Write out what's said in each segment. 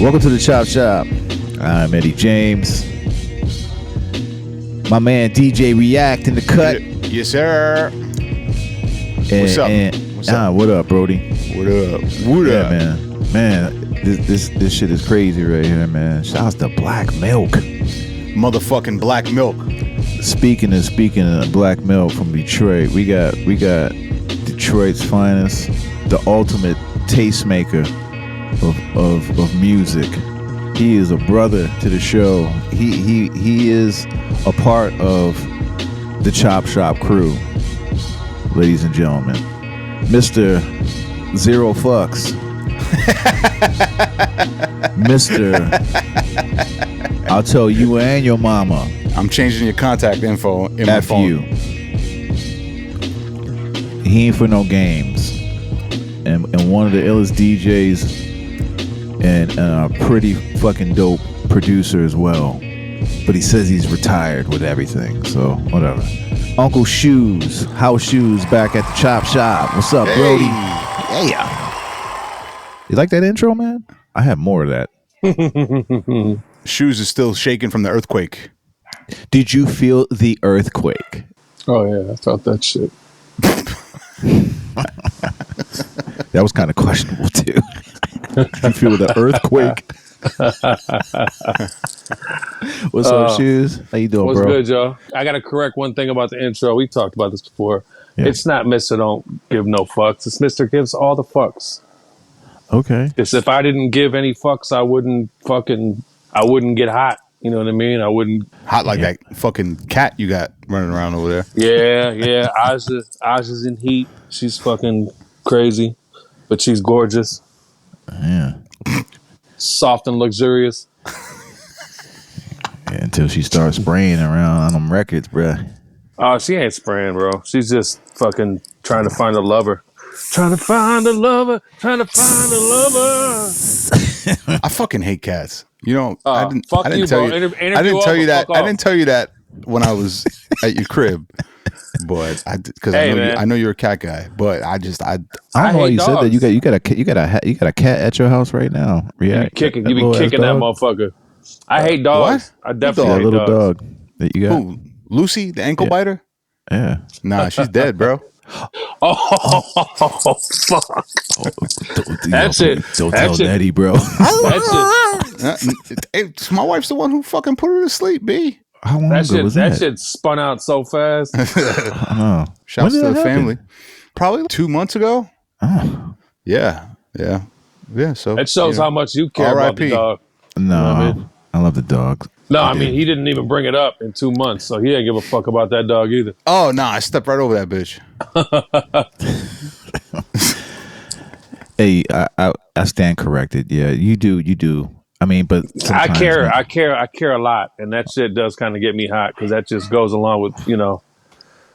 Welcome to the Chop Shop. I'm Eddie James. My man DJ React in the cut. Yes, sir. What's up? What up, Brody? What up? What up, man? Man, this shit is crazy right here, man. Shouts to Black Milk. Motherfucking Black Milk. Speaking of Black Milk from Detroit, we got Detroit's finest, the ultimate tastemaker of music. He is a brother to the show. He is a part of the Chop Shop crew, ladies and gentlemen. Mr. Zero Fucks. Mr. I'll tell you and your mama. I'm changing your contact info in my phone. You. He ain't for no games. And one of the illest DJs and a pretty fucking dope producer as well. But he says he's retired with everything, so whatever. Uncle Shoes, House Shoes, back at the Chop Shop. What's up, Brody? Yeah. You like that intro, man? I have more of that. Shoes is still shaking from the earthquake. Did you feel the earthquake? Oh yeah, I felt that shit. That was kind of questionable too. Did you feel the earthquake? What's up, Shoes? How you doing, what's bro? What's good, y'all? I got to correct one thing about the intro. We talked about this before. Yeah. It's not Mr. Don't Give No Fucks. It's Mr. Gives All the Fucks. Okay. Because if I didn't give any fucks, I wouldn't get hot. You know what I mean? I wouldn't. Hot like that fucking cat you got running around over there. Yeah. Aja's in heat. She's fucking crazy, but she's gorgeous. Yeah. Soft and luxurious. Yeah, until she starts spraying around on them records, bruh. Oh, she ain't spraying, bro. She's just fucking trying to find a lover. Trying to find a lover. I fucking hate cats. You know, I didn't tell you that. I didn't tell you that when I was at your crib, but because I know you're a cat guy. But I don't know why you said that. You got a cat at your house right now. You be kicking that motherfucker. I hate dogs. What? I definitely hate little dogs. dog that you got. Who? Lucy, the ankle biter? Yeah. Nah, she's dead, bro. Oh fuck! That's it. Don't tell Nettie, bro. That's it. My wife's the one who fucking put her to sleep, B. How long ago was that? That shit spun out so fast. I know. Shouts to the family. Probably 2 months ago. Oh. Yeah. So it shows how much you care about the dog. No, you know I mean? I love the dog. No, I mean, he didn't even bring it up in 2 months, so he didn't give a fuck about that dog either. Oh, no, I stepped right over that bitch. Hey, I stand corrected. Yeah, you do. I mean, but I care a lot, and that shit does kind of get me hot because that just goes along with, the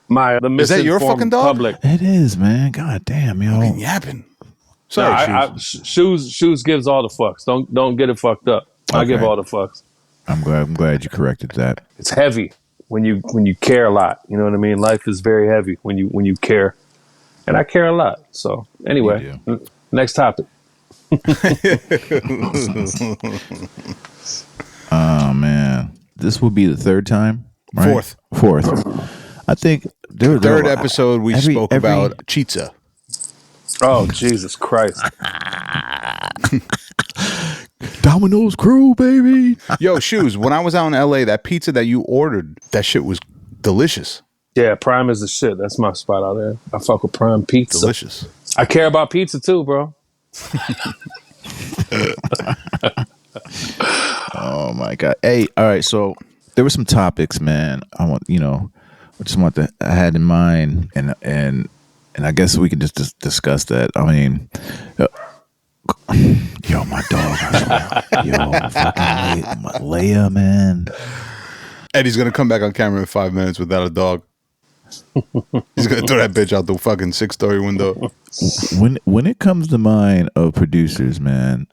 misinformed Is that your fucking dog? Public. It is, man. God damn, yo. Fucking yapping. Sorry, Shoes gives all the fucks. Don't get it fucked up. Okay. I give all the fucks. I'm glad you corrected that. It's heavy when you care a lot. You know what I mean? Life is very heavy when you care, and I care a lot. So anyway, next topic. Oh man, this will be the third time, right? Fourth. I think third episode we spoke about pizza. Oh Jesus Christ! Domino's crew, baby. Yo, Shoes, when I was out in LA, that pizza that you ordered, that shit was delicious. Yeah, Prime is the shit. That's my spot out there. I fuck with Prime Pizza. Delicious. I care about pizza too, bro. Oh my God. Hey, all right, so there were some topics, man. I had in mind, and I guess we can just discuss that. I mean, yo, my dog. Fucking Leia, man. Eddie's gonna come back on camera in 5 minutes without a dog. He's gonna throw that bitch out the fucking 6-story window. When it comes to mind of producers, man,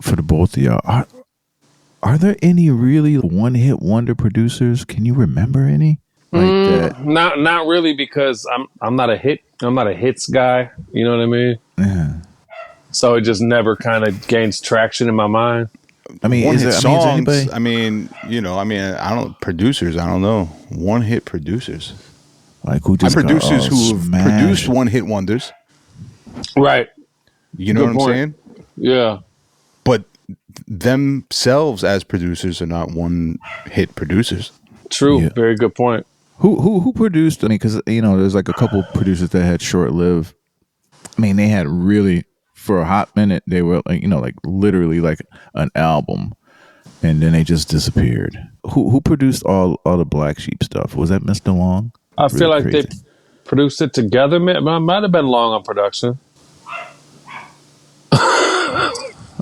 for the both of y'all, are there any really one-hit wonder producers? Can you remember any like that? Not really, because I'm not a hits guy. You know what I mean? Yeah. So it just never kind of gains traction in my mind. I mean, one is hit there, songs. I mean, is anybody I mean, I don't producers. I don't know. One hit producers. like who just Producers got, who have smash? produced one hit wonders. Right. You know Good what I'm point. saying? Yeah. But themselves as producers are not one hit producers. True. Yeah. Very good point. Who produced? I mean, because there's like a couple producers that had short lived. I mean, they had really for a hot minute. They were like like literally like an album, and then they just disappeared. Who produced all the Black Sheep stuff? Was that Mr. Long? I It's feel really like crazy. they produced it together. Might have been long on production.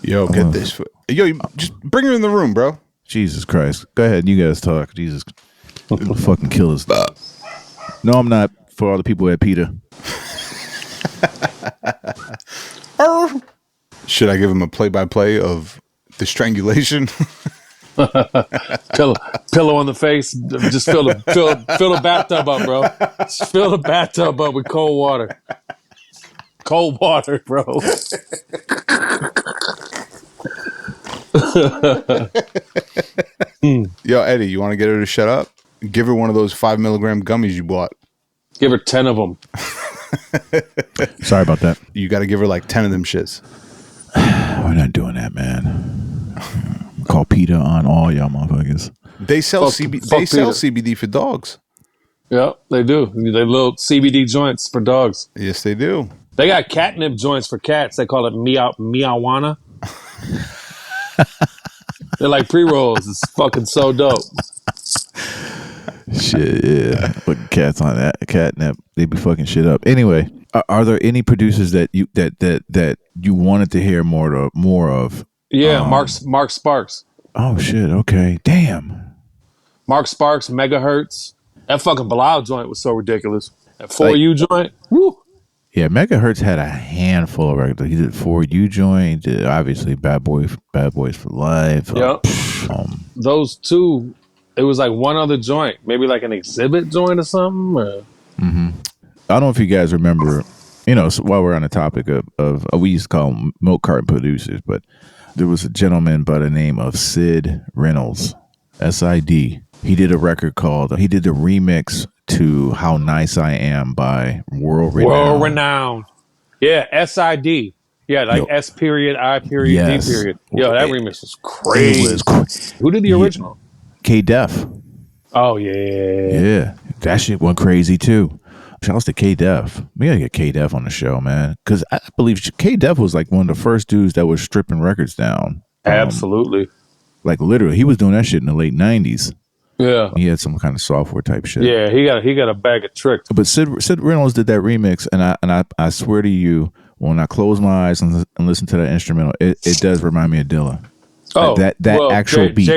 Yo, get this. Yo, just bring her in the room, bro. Jesus Christ. Go ahead. You guys talk. Jesus. It'll fucking kill us. No, I'm not. For all the people at PETA. Should I give him a play-by-play of the strangulation? Pillow on the face. Just fill the bathtub up, bro. Just fill the bathtub up with cold water. Cold water, bro. Yo, Eddie, you want to get her to shut up? Give her one of those 5 milligram gummies you bought. Give her 10 of them. Sorry about that. You got to give her like 10 of them shits. We're not doing that, man. Call PETA on all y'all motherfuckers. They sell Fuck they sell Peter. CBD for dogs. Yeah, they do. They little CBD joints for dogs. Yes, they do. They got catnip joints for cats. They call it meowana. They're like pre-rolls. It's fucking so dope. Shit, yeah. Fucking cats on that catnip. They be fucking shit up. Anyway, are there any producers that you wanted to hear more of? Yeah, Mark Sparks. Oh shit. Okay. Damn. Mark Sparks, Megahertz. That fucking Bilal joint was so ridiculous. That 4U Like- joint. Woo. Yeah, Megahertz had a handful of records. He did 4U joint. He did obviously Bad Boys for Life. Yep. Those two. It was like one other joint, maybe like an exhibit joint or something. Or... I don't know if you guys remember, so while we're on the topic of we used to call them milk carton producers, but there was a gentleman by the name of Sid Reynolds, SID. He did a record he did the remix to How Nice I Am by World Renowned. Yeah, SID. Yeah, like Yo. S period, I period, Yes. D period. Yo, that It- remix was crazy. It was Who did the original? K-Def. Oh, yeah. Yeah, that shit went crazy too. Shouts to K-Def. We gotta get K-Def on the show, man. Because I believe K-Def was like one of the first dudes that was stripping records down. Absolutely. Like literally, he was doing that shit in the late 90s. Yeah. He had some kind of software type shit. Yeah, he got a bag of tricks. But Sid Reynolds did that remix, and I swear to you, when I close my eyes and listen to that instrumental, it does remind me of Dilla. Oh, that actual beat.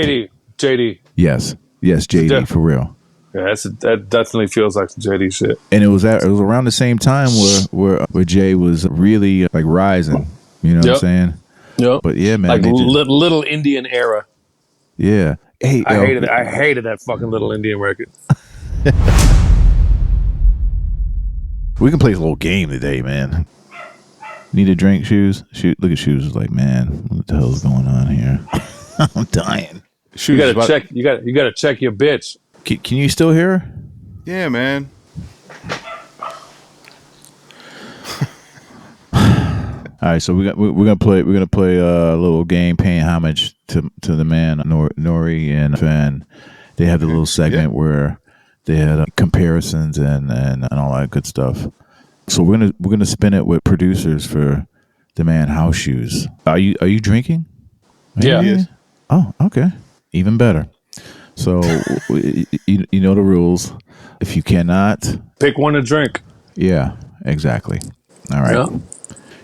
JD. Yes, JD for real. Yeah, that definitely feels like some JD shit. And it was around the same time where Jay was really like rising. You know what I'm Yep. saying? Yep. But yeah, man. Like they just- little Indian era. yeah. Hey, I hated that fucking Little Indian record. We can play a little game today, man. Need a drink, Shoes? Look at Shoes. Is like, man, what the hell is going on here? I'm dying. Shoot, You gotta check your bitch. Can you still hear her? Yeah, man. All right, so we're gonna play a little game paying homage to the man Nori and Fan. They have the little segment where they had comparisons and all that good stuff. So we're gonna spin it with producers for the man House Shoes. Are you drinking? Yeah. Yes. Oh, okay, even better. So you know the rules. If you cannot, Pick one to drink. yeah, exactly. All right. Yeah.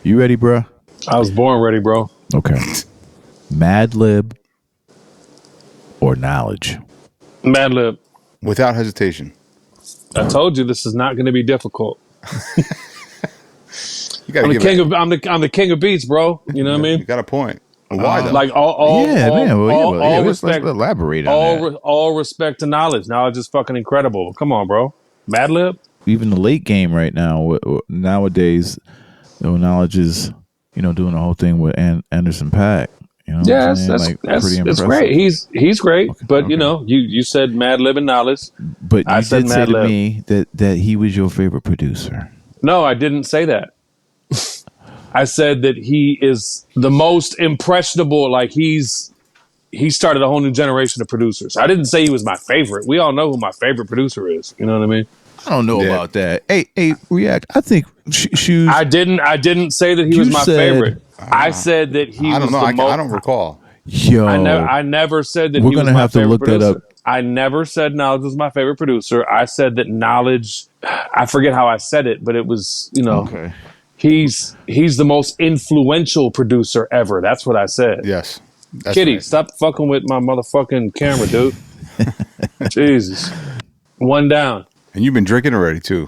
You ready, bruh? I was born ready, bro. Okay. Mad Lib or Knowledge? Mad Lib. Without hesitation. I told you this is not going to be difficult. You gotta I'm the give king it. I'm the king of beats, bro. You know what I You mean? got a point. Why though? Like all Let's respect, elaborate on that. all respect to knowledge. Knowledge is fucking incredible. Come on, bro. Mad Lib. Even the late game right now, nowadays, Knowledge is, doing the whole thing with Anderson .Paak. You know Yeah, what I'm saying? Like, that's pretty it's impressive. great. He's great, but okay. you know, you said Mad Lib and Knowledge. But I you said did say Mad to Lib. me that he was your favorite producer. No, I didn't say that. I said that he is the most impressionable. Like he started a whole new generation of producers. I didn't say he was my favorite. We all know who my favorite producer is. You know what I mean? I don't know Yeah. about that. Hey, react. I think shoes. I didn't say that he You was my said- favorite. I said that he I was don't know. the I most. don't recall. Yo, I never said that We're he was gonna my have to favorite look that producer. up. I never said Knowledge was my favorite producer. I said that Knowledge. I forget how I said it, but it was okay. he's the most influential producer ever. That's what I said. Yes. That's Kitty, right. stop fucking with my motherfucking camera, dude. Jesus. One down. And you've been drinking already too.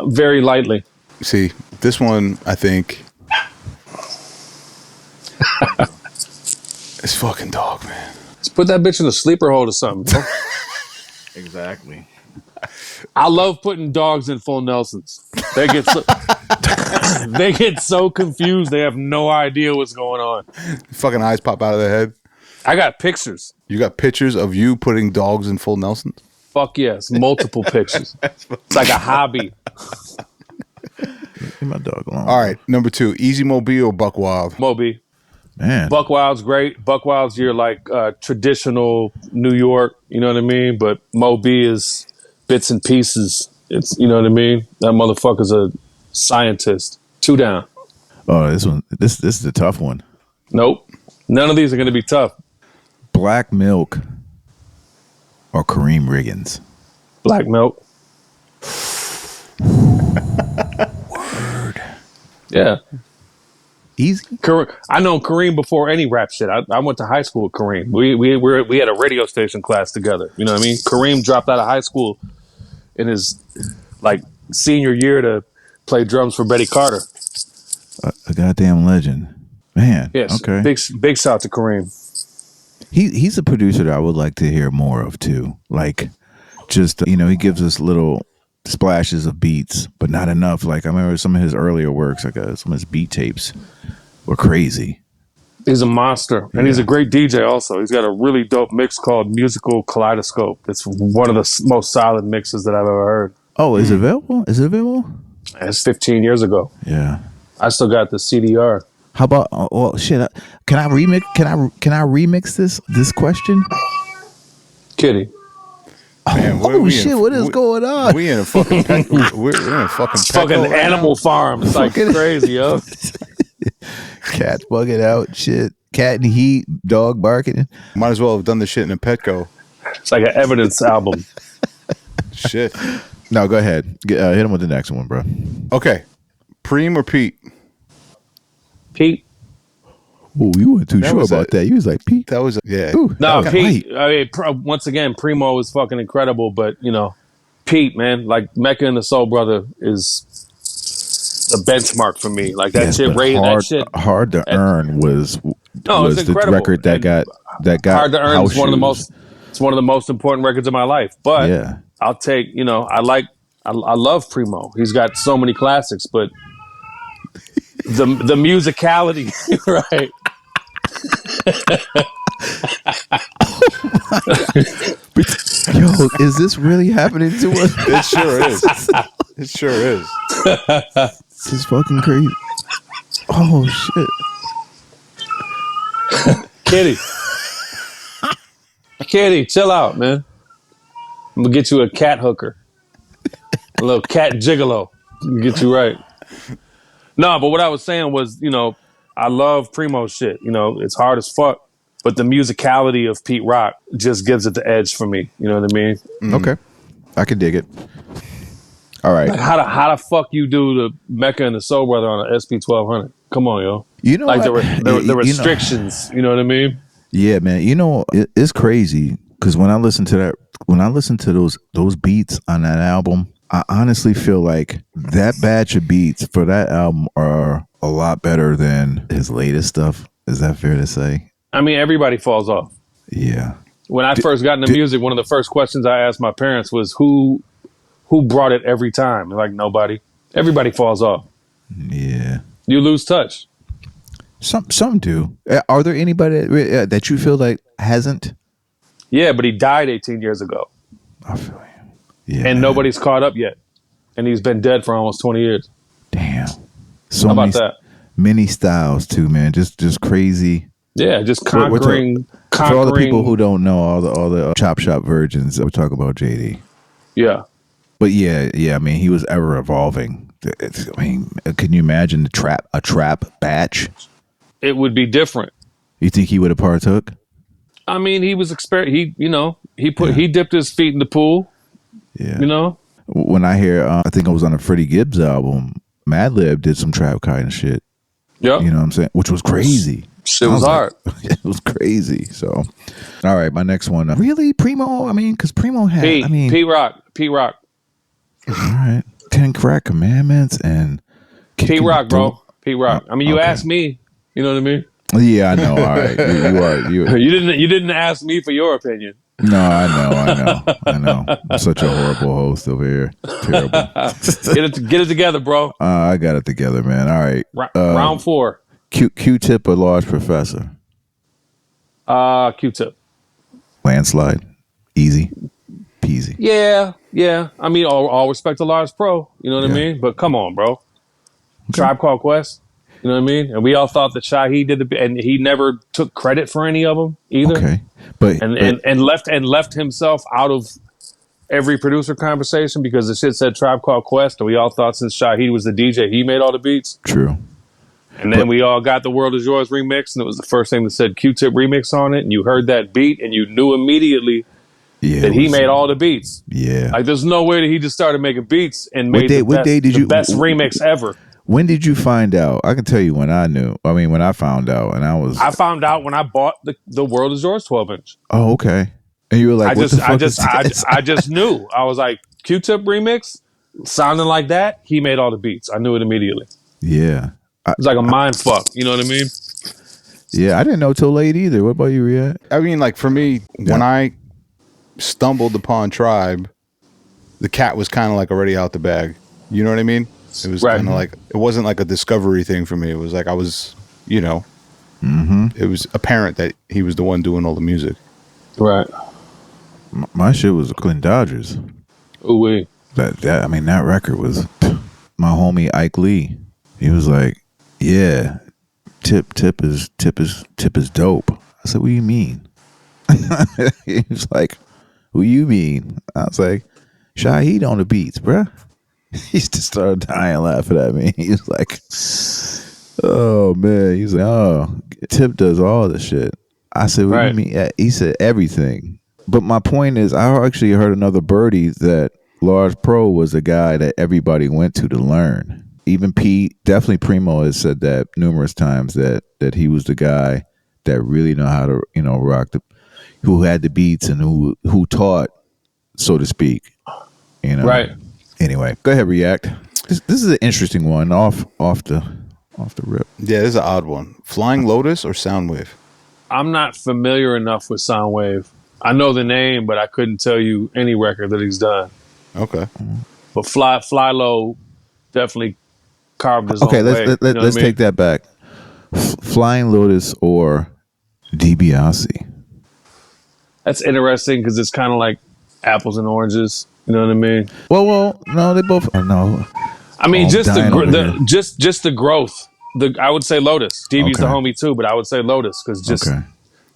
Very lightly. See, this one I think it's fucking dog, man. Let's put that bitch in a sleeper hold or something. Bro. Exactly. I love putting dogs in full Nelsons. They get so they get so confused. They have no idea what's going on. Fucking eyes pop out of their head. I got pictures. You got pictures of you putting dogs in full Nelsons? Fuck yes, multiple pictures. It's like a hobby. Leave my dog alone. All right, number 2, Easy Mobile or Buck Wild? Moby. man. Buck Wild's great. Buck Wild's your like traditional New York, you know what I mean? But Moby is bits and pieces. It's, you know what I mean? That motherfucker's a scientist. 2 down. Oh, this is a tough one. Nope. None of these are going to be tough. Black Milk or Kareem Riggins. Black Milk. Word. Yeah. Easy. I know Kareem before any rap shit. I went to high school with Kareem. We had a radio station class together. You know what I mean? Kareem dropped out of high school in his like senior year to play drums for Betty Carter. A goddamn legend, man. Yes. Okay. Big shout to Kareem. He's a producer that I would like to hear more of too. Like, just he gives us little splashes of beats, but not enough. Like I remember some of his earlier works, like some of his beat tapes were crazy. He's a monster, and he's a great DJ also. He's got a really dope mix called Musical Kaleidoscope. It's one of the most solid mixes that I've ever heard. Oh, is it available? Is it available? It's 15 years ago. Yeah. I still got the CDR. How about? Oh shit! Can I remix? Can I remix this question? Kitty. Man, Oh shit! What is going on? We in a fucking we're in a fucking Fucking Petco right Animal now. Farm. It's like crazy, yo. Cats bugging out. Shit. Cat in the heat. Dog barking. Might as well have done this shit in a Petco. It's like an evidence album. Shit. No, go ahead. Hit him with the next one, bro. Okay. Preem or Pete? Pete. Oh, you weren't too That sure was about that. You was like Pete. That was yeah. Ooh, No, that was Pete. light. I mean, once again, Primo was fucking incredible, but Pete, man, like Mecca and the Soul Brother is the benchmark for me. Like that Yes, shit but rated hard, that shit. Hard to earn was it's the incredible. record that And got Hard to Earn house is one of the shoes. most. It's one of the most important records of my life. But Yeah. I'll take. I love Primo. He's got so many classics, but the musicality, right? Yo, is this really happening to us? It sure is. It sure is. This is fucking crazy. Oh shit. Kitty, chill out, man. I'm gonna get you a cat hooker, a little cat gigolo. Get you right. No, but what I was saying was, I love Primo shit. It's hard as fuck, but the musicality of Pete Rock just gives it the edge for me. You know what I mean? Okay. I can dig it. All right. Like how the fuck you do the Mecca and the Soul Brother on an SP 1200? Come on, yo. You know Like what? the restrictions. You know what I mean? Yeah, man. It's crazy because when I listen to those beats on that album, I honestly feel like that batch of beats for that album are a lot better than his latest stuff. Is that fair to say? I mean, everybody falls off. Yeah. When I first got into music, one of the first questions I asked my parents was who brought it every time? Like nobody. Everybody falls off. Yeah. You lose touch. Some do. Are there anybody that you feel like hasn't? Yeah, but he died 18 years ago, I feel you. Yeah, and man. nobody's caught up yet, and he's been dead for almost 20 years. Damn. So How about many, that? many styles too, man. Just crazy. Yeah, just We're conquering. For all the people who don't know, all the Chop Shop virgins, we talk about JD. Yeah. But yeah. I mean, he was ever evolving. I mean, can you imagine a trap batch? It would be different. You think he would have partook? I mean, he was he dipped his feet in the pool. Yeah. You know. When I hear, I think it was on a Freddie Gibbs album, Madlib did some trap kind of shit. Yep. You know what I'm saying? Which was crazy. Shit was hard. Like, it was crazy. So, all right, my next one. Really, Primo? I mean, because Primo had. P Rock. All right, 10 Crack Commandments and P Rock, bro. P Rock. I mean, you Okay. asked me. You know what I mean? Yeah, I know. All right, you You didn't ask me for your opinion. No, I know. I'm such a horrible host over here. Terrible. Get it together, bro. I got it together, man. All right. Round 4. Q-Tip or Large Professor? Q-Tip. Landslide. Easy. Peasy. Yeah. I mean, all respect to Large Pro. You know what I mean? But come on, bro. Tribe Called Quest. You know what I mean? And we all thought that Shaheed did and he never took credit for any of them either. Okay. But left himself out of every producer conversation because the shit said Tribe Called Quest, and we all thought since Shaheed was the DJ, he made all the beats. True. And then we all got the World Is Yours remix, and it was the first thing that said Q-Tip remix on it, and you heard that beat, and you knew immediately that he made all the beats. Yeah. Like, there's no way that he just started making beats and What made day did the you- best remix ever. When did you find out? I can tell you when I knew. I mean, when I found out, and I found out when I bought the World Is Yours 12-inch. Oh, okay. And you were like, I just knew. I was like, Q-Tip remix, sounding like that, he made all the beats. I knew it immediately. Yeah. It was like a mind fuck. You know what I mean? Yeah, I didn't know till late either. What about you, Riyad? I mean, like for me, when I stumbled upon Tribe, the cat was kind of like already out the bag. You know what I mean? It was kind of like, it wasn't like a discovery thing for me. It was like I was, you know, it was apparent that he was the one doing all the music. Right. My shit was Clinton Dodgers. Ooh wee. That record was my homie Ike Lee. He was like, "Yeah, Tip is dope." I said, "What do you mean?" He was like, "What do you mean?" I was like, "Shaheed on the beats, bruh." He just started dying laughing at me. He was like, "Oh man," he's like, "Oh, Tip does all the shit." I said, "What do you mean?" He said everything. But my point is, I actually heard another birdie that Large Pro was a guy that everybody went to learn. Even Pete, definitely Primo has said that numerous times that he was the guy that really know how to, rock who had the beats and who taught, so to speak. Right. Anyway, go ahead, react. This is an interesting one off the rip. Yeah, this is an odd one. Flying Lotus or Soundwave? I'm not familiar enough with Soundwave. I know the name, but I couldn't tell you any record that he's done. Okay. But Fly Low definitely carved his own way. Let's take that back. Flying Lotus or DiBiase? That's interesting because it's kind of like apples and oranges. You know what I mean? Well, no, they both. No, I mean, just the just the growth. I would say Lotus. DB's the homie too, but I would say Lotus because just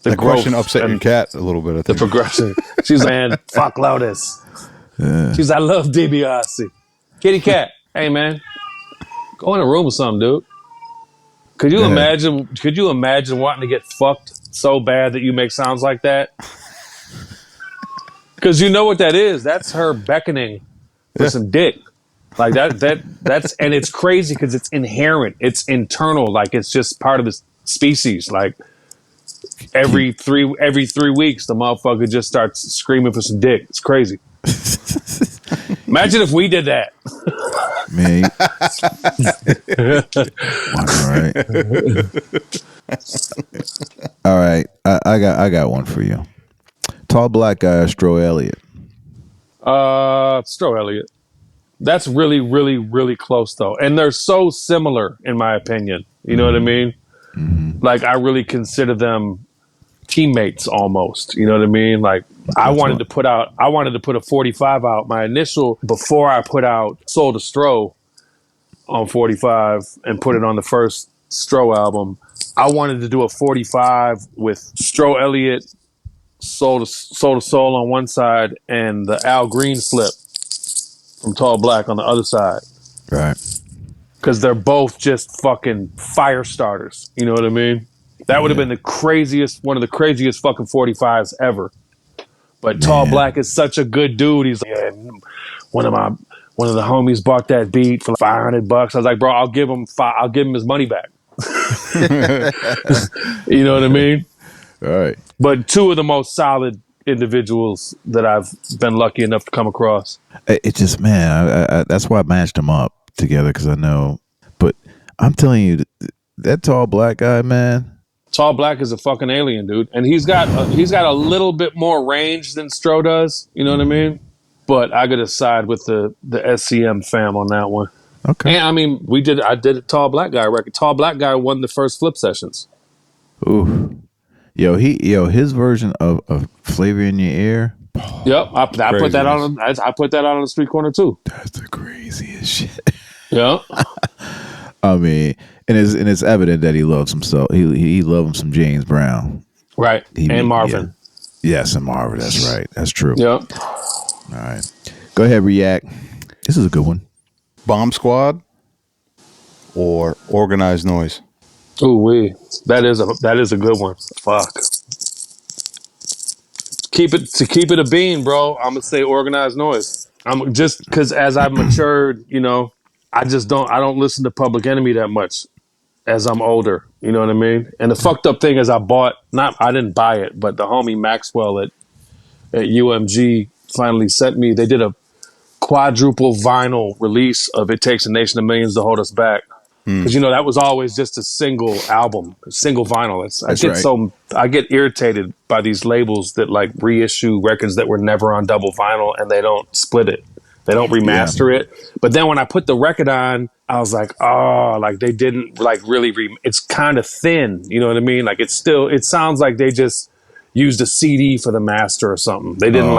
the growth question upset your cat a little bit. I think. The progression. She's like, man, fuck Lotus. Yeah. She's, I love DiBiase. Kitty cat. Hey man, go in a room with something, dude. Could you imagine? Could you imagine wanting to get fucked so bad that you make sounds like that? Because you know what that is. That's her beckoning for some dick. Like that's and it's crazy because it's inherent. It's internal. Like it's just part of the species. Like every 3 weeks, the motherfucker just starts screaming for some dick. It's crazy. Imagine if we did that. Man. All right. I got one for you. Tall black guy, Stro Elliott. Stro Elliott. That's really, really, really close though. And they're so similar in my opinion. You know what I mean? Like I really consider them teammates almost. You know what I mean? Like I wanted to put a 45 out. My initial, before I put out Soul to Stro on 45 and put it on the first Stro album, I wanted to do a 45 with Stro Elliott, Soul to Soul on one side, and the Al Green flip from Tall Black on the other side. Right. Because they're both just fucking fire starters. You know what I mean? That would have been one of the craziest fucking 45s ever. But Tall Black is such a good dude. He's like, yeah, one of the homies bought that beat for $500. I was like, bro, I'll give him his money back. You know what I mean? All right. But two of the most solid individuals that I've been lucky enough to come across. It just, man, I that's why I matched them up together, because I know. But I'm telling you, that Tall Black guy, man. Tall Black is a fucking alien, dude, and he's got a little bit more range than Stro does. You know what I mean? But I got to side with the SCM fam on that one. Okay. And I mean, I did a Tall Black Guy record. Tall Black Guy won the first Flip Sessions. Ooh. His version of Flavor in Your Ear. Yep, I put that on. I put that on the street corner too. That's the craziest shit. Yeah. I mean, and it's evident that he loves himself. He loved him some James Brown. Right. And Marvin. Yeah. Yes, and Marvin. That's right. That's true. Yep. All right. Go ahead, react. This is a good one. Bomb Squad or Organized Noise? Ooh, that is a good one. Fuck. Keep it a bean, bro. I'm gonna say Organized Noise. I'm just because as I've matured, you know, I don't listen to Public Enemy that much as I'm older. You know what I mean? And the fucked up thing is I didn't buy it, but the homie Maxwell at UMG finally sent me. They did a quadruple vinyl release of It Takes a Nation of Millions to Hold Us Back. Because you know that was always just a single album, a single vinyl. I get irritated by these labels that like reissue records that were never on double vinyl and they don't split it, they don't remaster it. But then when I put the record on, I was like, oh, like they didn't like really. It's kind of thin, you know what I mean? Like it sounds like they just used a CD for the master or something. They didn't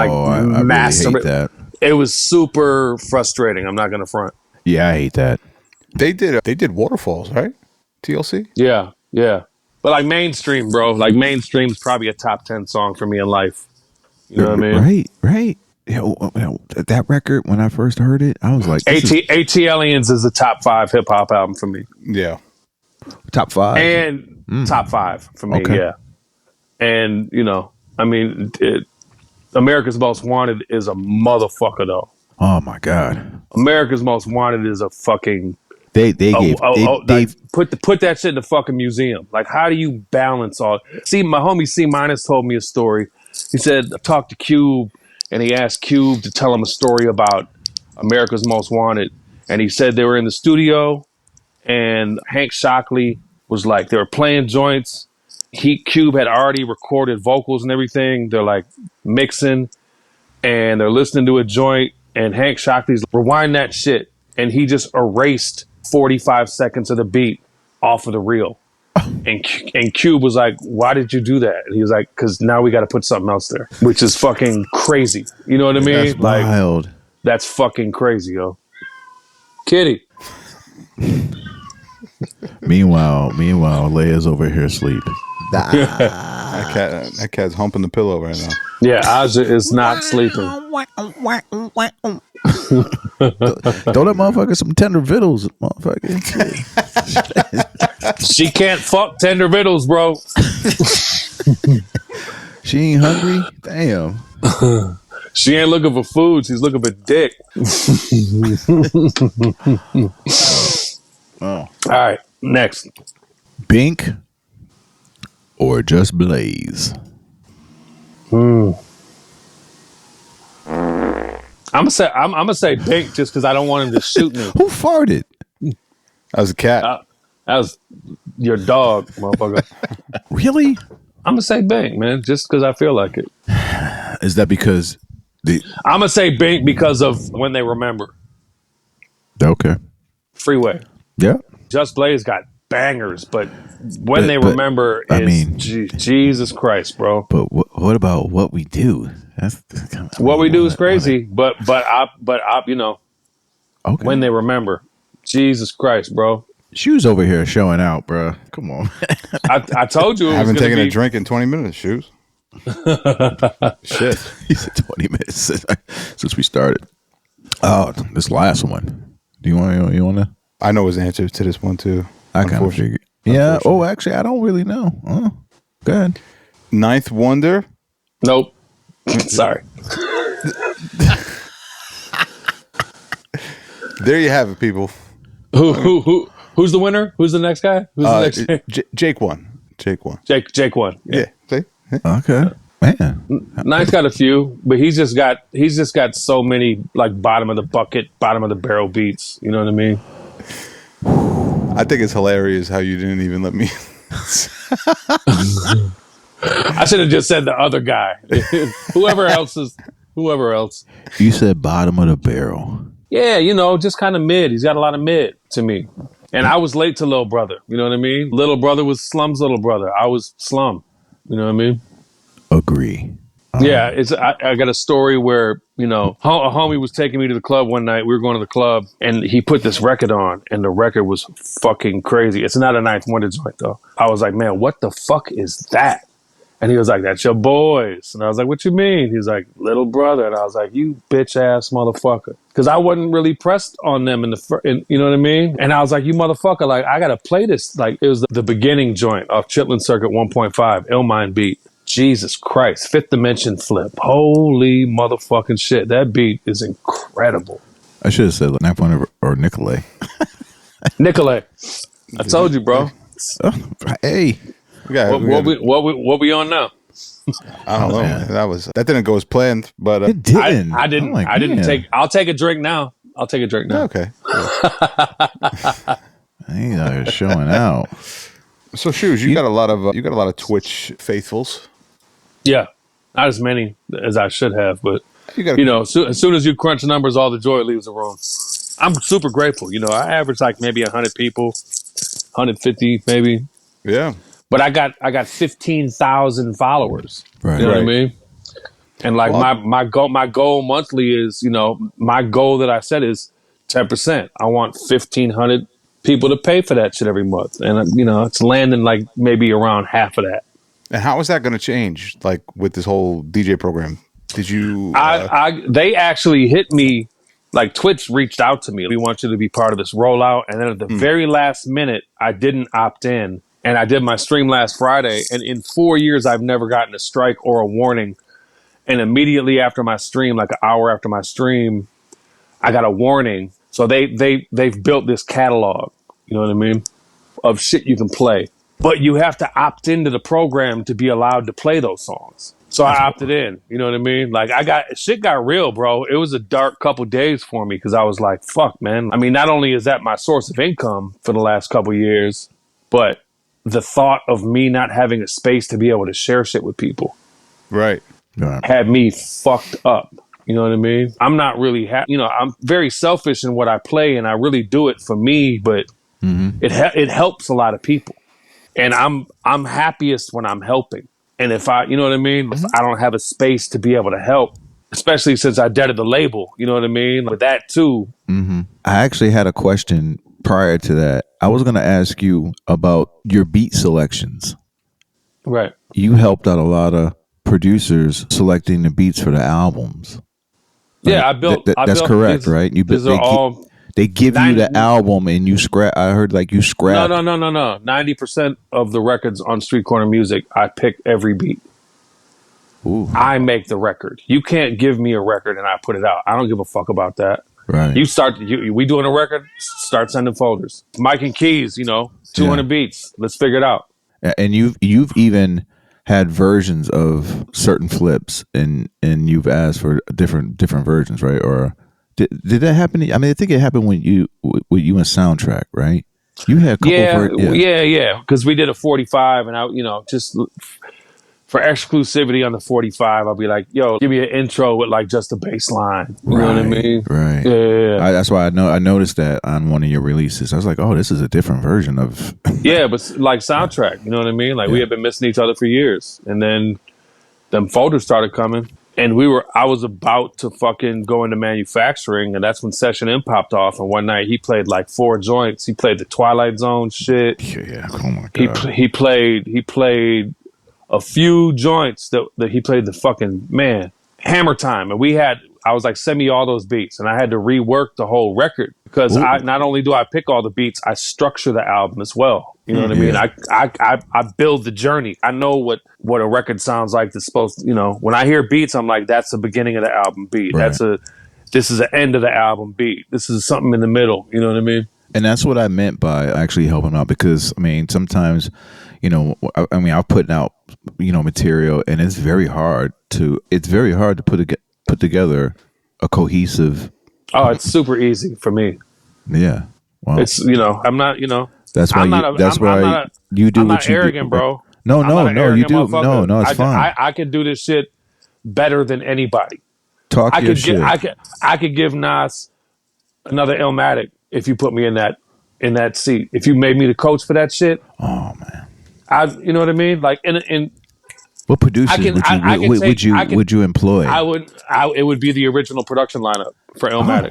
master really hate it. That. It was super frustrating. I'm not gonna front. Yeah, I hate that. They did Waterfalls, right? TLC? Yeah. But like mainstream, bro. Like mainstream's probably a top 10 song for me in life. You know what I mean? Right. That record, when I first heard it, I was like, AT Aliens is the top 5 hip hop album for me. Yeah. Top 5. And top 5 for me, okay. Yeah. And, you know, I mean, America's Most Wanted is a motherfucker, though. Oh, my God. America's Most Wanted is a fucking... They put that shit in the fucking museum. Like, how do you balance all? See, my homie C Minus told me a story. He said, I talked to Cube, and he asked Cube to tell him a story about America's Most Wanted. And he said they were in the studio, and Hank Shockley was like, they were playing joints. Cube had already recorded vocals and everything. They're like mixing, and they're listening to a joint, and Hank Shockley's rewind that shit, and he just erased 45 seconds of the beat off of the reel. And Cube was like, why did you do that? And he was like, because now we got to put something else there, which is fucking crazy. You know what I mean? That's wild. Like, that's fucking crazy, yo. Kitty. Meanwhile, Leia's over here asleep. That cat's humping the pillow right now. Yeah, Aja is not sleeping. Don't let motherfucker some tender vittles, motherfucker. She can't fuck tender vittles, bro. She ain't hungry? Damn. She ain't looking for food. She's looking for dick. Oh. All right, next. Bink or just Blaze? I'm gonna say Bink just because I don't want him to shoot me. Who farted? That was a cat. That was your dog, motherfucker. Really? I'm gonna say Bink, man, just because I feel like it. Is that because I'm gonna say Bink because of When They Remember. Okay. Freeway. Yeah. Just Blaze got bangers, but when they but remember I is mean- Jesus Christ, bro. But what about what we do? That's What we do is crazy, but you know, Okay. when they remember, Jesus Christ, bro. Shoes over here showing out, bro. Come on. I told you it I was haven't gonna taken be. a drink in 20 minutes, Shoes. Shit. He said 20 minutes since we started. Oh, this last one. Do you want to? I know his answer to this one, too. I kind of figured. Yeah. Oh, actually, I don't really know. Oh, go ahead. Ninth Wonder. Nope. Sorry. There you have it, people. Who's the winner? Who's the next guy? Who's the next? Jake won. Jake won. Jake won. Yeah. See? Okay, man. Ninth got a few, but he's just got so many like bottom of the bucket, bottom of the barrel beats. You know what I mean? I think it's hilarious how you didn't even let me. I should have just said the other guy. Whoever else. You said bottom of the barrel. Yeah, you know, just kind of mid. He's got a lot of mid to me. And I was late to Little Brother. You know what I mean? Little Brother was Slum's little brother. I was Slum. You know what I mean? Agree. Yeah, I got a story where, you know, a homie was taking me to the club one night. We were going to the club, and he put this record on, and the record was fucking crazy. It's not a Ninth Wonder joint, though. I was like, man, what the fuck is that? And he was like, that's your boys. And I was like, what you mean? He was like, Little Brother. And I was like, you bitch ass motherfucker. Because I wasn't really pressed on them you know what I mean? And I was like, you motherfucker, like, I got to play this. Like, it was the beginning joint off Chitlin Circuit 1.5, Illmind beat. Jesus Christ. Fifth Dimension flip. Holy motherfucking shit. That beat is incredible. I should have said Ninth Wonder or Nicolay. Nicolay. I told you, bro. Oh, hey. What we on now? I don't know. Man. That didn't go as planned, but it didn't. I didn't. Like, I didn't take. I'll take a drink now. Okay. He's out here showing out. So, Shoes, you got a lot of Twitch faithfuls. Yeah, not as many as I should have, but you know, as soon as you crunch numbers, all the joy leaves the room. I'm super grateful. You know, I average like maybe 100 people, 150 maybe. Yeah. But I got 15,000 followers. Right. You know what I mean? And like my goal monthly is, you know, my goal that I set is 10%. I want 1,500 people to pay for that shit every month, and you know, it's landing like maybe around half of that. And how is that going to change? Like with this whole DJ program? Did you? They actually hit me. Like Twitch reached out to me. We want you to be part of this rollout, and then at the very last minute, I didn't opt in. And I did my stream last Friday, and in 4 years, I've never gotten a strike or a warning. And immediately after my stream, like an hour after my stream, I got a warning. So they've built this catalog, you know what I mean, of shit you can play. But you have to opt into the program to be allowed to play those songs. So I opted in, you know what I mean? Like shit got real, bro. It was a dark couple days for me because I was like, fuck, man. I mean, not only is that my source of income for the last couple years, but the thought of me not having a space to be able to share shit with people had me fucked up. You know what I mean? I'm not really I'm very selfish in what I play, and I really do it for me, but it helps a lot of people. And I'm happiest when I'm helping. And if I, you know what I mean? If I don't have a space to be able to help, especially since I deaded the label, you know what I mean? With that too. I actually had a question prior to that. I was going to ask you about your beat selections. Right. You helped out a lot of producers selecting the beats for the albums. Yeah, I built. That's correct, right? They give you the album and you scrap. I heard like you scrap. No. 90% of the records on Street Corner Music, I pick every beat. Ooh. I make the record. You can't give me a record and I put it out. I don't give a fuck about that. Right. We doing a record, start sending folders. Mike and Keys, 200 beats. Let's figure it out. And you've even had versions of certain flips and you've asked for different versions, right? Or did that happen? I mean, I think it happened with you and Soundtrack, right? You had a couple yeah. Because we did a 45 and I, just for exclusivity on the 45, I'll be like, yo, give me an intro with like just a bass line. You know what I mean? Right. Yeah. That's why I noticed that on one of your releases. I was like, oh, this is a different version of. Yeah, but like soundtrack, you know what I mean? Like we had been missing each other for years. And then them folders started coming. And I was about to fucking go into manufacturing, and that's when Session M popped off. And one night he played like 4 joints. He played the Twilight Zone shit. Yeah. Oh my god. He played a few joints that he played the fucking Hammer Time. And I was like, send me all those beats, and I had to rework the whole record because not only do I pick all the beats, I structure the album as well. You know what I mean? I build the journey. I know what a record sounds like. That's supposed to, when I hear beats, I'm like, that's the beginning of the album beat. Right. This is the end of the album beat. This is something in the middle. You know what I mean? And that's what I meant by actually helping out, because I mean, sometimes, I'm putting out, material, and it's very hard to put together a cohesive. Oh, it's super easy for me. Yeah. Well, it's, I'm not, that's why you do I'm what not you arrogant, do. bro. No, you do. Motherfucker. No, it's fine. I can do this shit better than anybody. Talk your shit. I could give Nas another Illmatic if you put me in that seat. If you made me the coach for that shit. Oh man. You know what I mean? Like in what producers would you employ? It would be the original production lineup for Illmatic.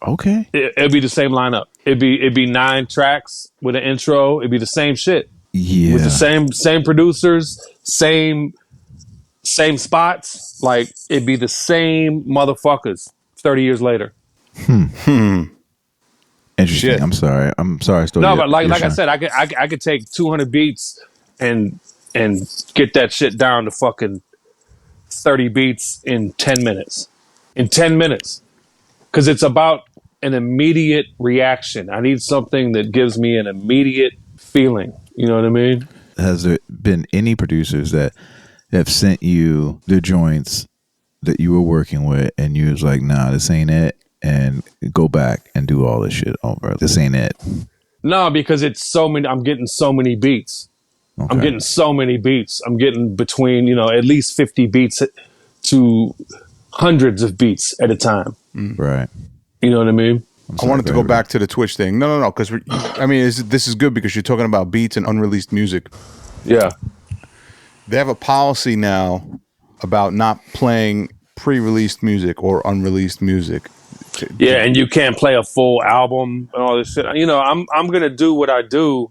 Oh, okay. It'd be the same lineup. It'd be 9 tracks with an intro. It'd be the same shit. Yeah. With the same producers, same spots. Like it'd be the same motherfuckers 30 years later. Interesting. Shit. I'm sorry. No, but like I said, I could take 200 beats and get that shit down to fucking 30 beats in 10 minutes. In 10 minutes. Because it's about an immediate reaction. I need something that gives me an immediate feeling. You know what I mean? Has there been any producers that have sent you the joints that you were working with and you was like, nah, this ain't it, and go back and do all this shit over? This ain't it. No, because it's so many. I'm getting so many beats. Okay. I'm getting so many beats. I'm getting between, at least 50 beats to hundreds of beats at a time. Right. You know what I mean? I wanted to go back to the Twitch thing. No, because this is good because you're talking about beats and unreleased music. Yeah. They have a policy now about not playing pre-released music or unreleased music. Yeah, and you can't play a full album and all this shit. I'm gonna do what I do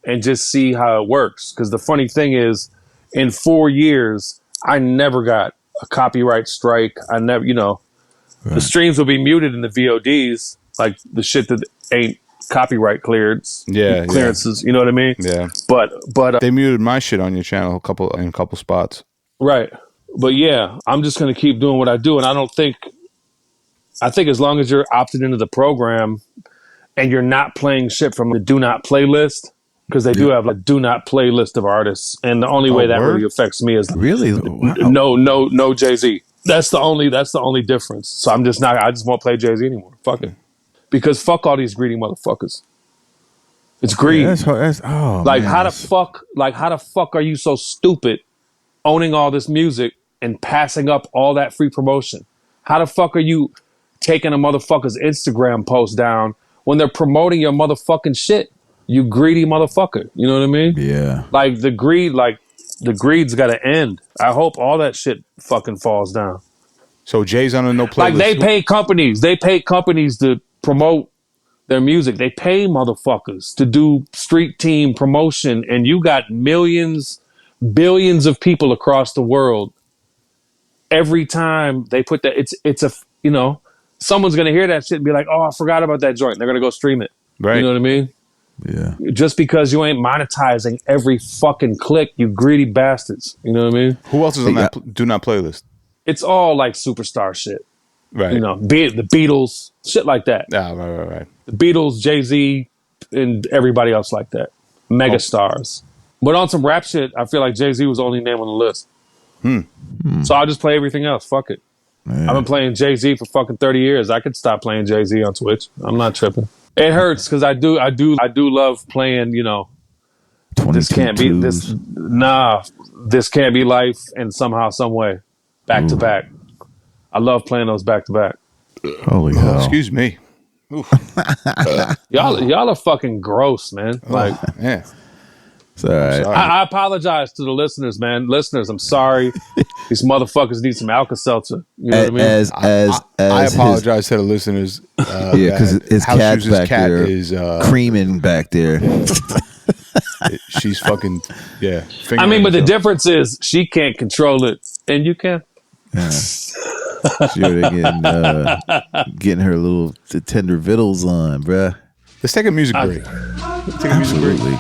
and just see how it works. Because the funny thing is, in 4 years, I never got a copyright strike. I never, the streams will be muted in the VODs, like the shit that ain't copyright clearances. You know what I mean? Yeah. But they muted my shit on your channel in a couple spots. Right. But yeah, I'm just gonna keep doing what I do, and I think as long as you're opted into the program and you're not playing shit from the do not play list, because they do have a do not play list of artists, and the only way that really affects me is really no Jay-Z. That's the only difference. So I just won't play Jay-Z anymore. Fuck it. Because fuck all these greedy motherfuckers. It's greed. Yeah, how the fuck are you so stupid owning all this music and passing up all that free promotion? How the fuck are you taking a motherfucker's Instagram post down when they're promoting your motherfucking shit? You greedy motherfucker. You know what I mean? Yeah. Like the greed's got to end. I hope all that shit fucking falls down. So Jay's on a no playlist. Like they pay companies to promote their music. They pay motherfuckers to do street team promotion, and you got billions of people across the world. Every time they put that, someone's gonna hear that shit and be like, "Oh, I forgot about that joint." They're gonna go stream it. Right. You know what I mean? Yeah. Just because you ain't monetizing every fucking click, you greedy bastards. You know what I mean? Who else is on that do not playlist? It's all like superstar shit. Right. The Beatles, shit like that. Yeah, right. The Beatles, Jay-Z, and everybody else like that. Megastars. But on some rap shit, I feel like Jay-Z was the only name on the list. So I'll just play everything else. Fuck it. Man. I've been playing Jay-Z for fucking 30 years. I could stop playing Jay-Z on Twitch. I'm not tripping. It hurts because I do love playing, this can't be this. Nah, this can't be life, and somehow, some way, back to back. I love playing those back to back. Holy hell! Excuse me. Y'all are fucking gross, man. Like, yeah. It's all right. I apologize to the listeners, man. Listeners, I'm sorry. These motherfuckers need some Alka-Seltzer. You know what I mean? I apologize to the listeners. Yeah, because his cat's back there, is creaming back there. She's fucking I mean, but the difference is she can't control it, and you can. Yeah. She getting her little tender vittles on, bruh. Let's take a music break. Absolutely.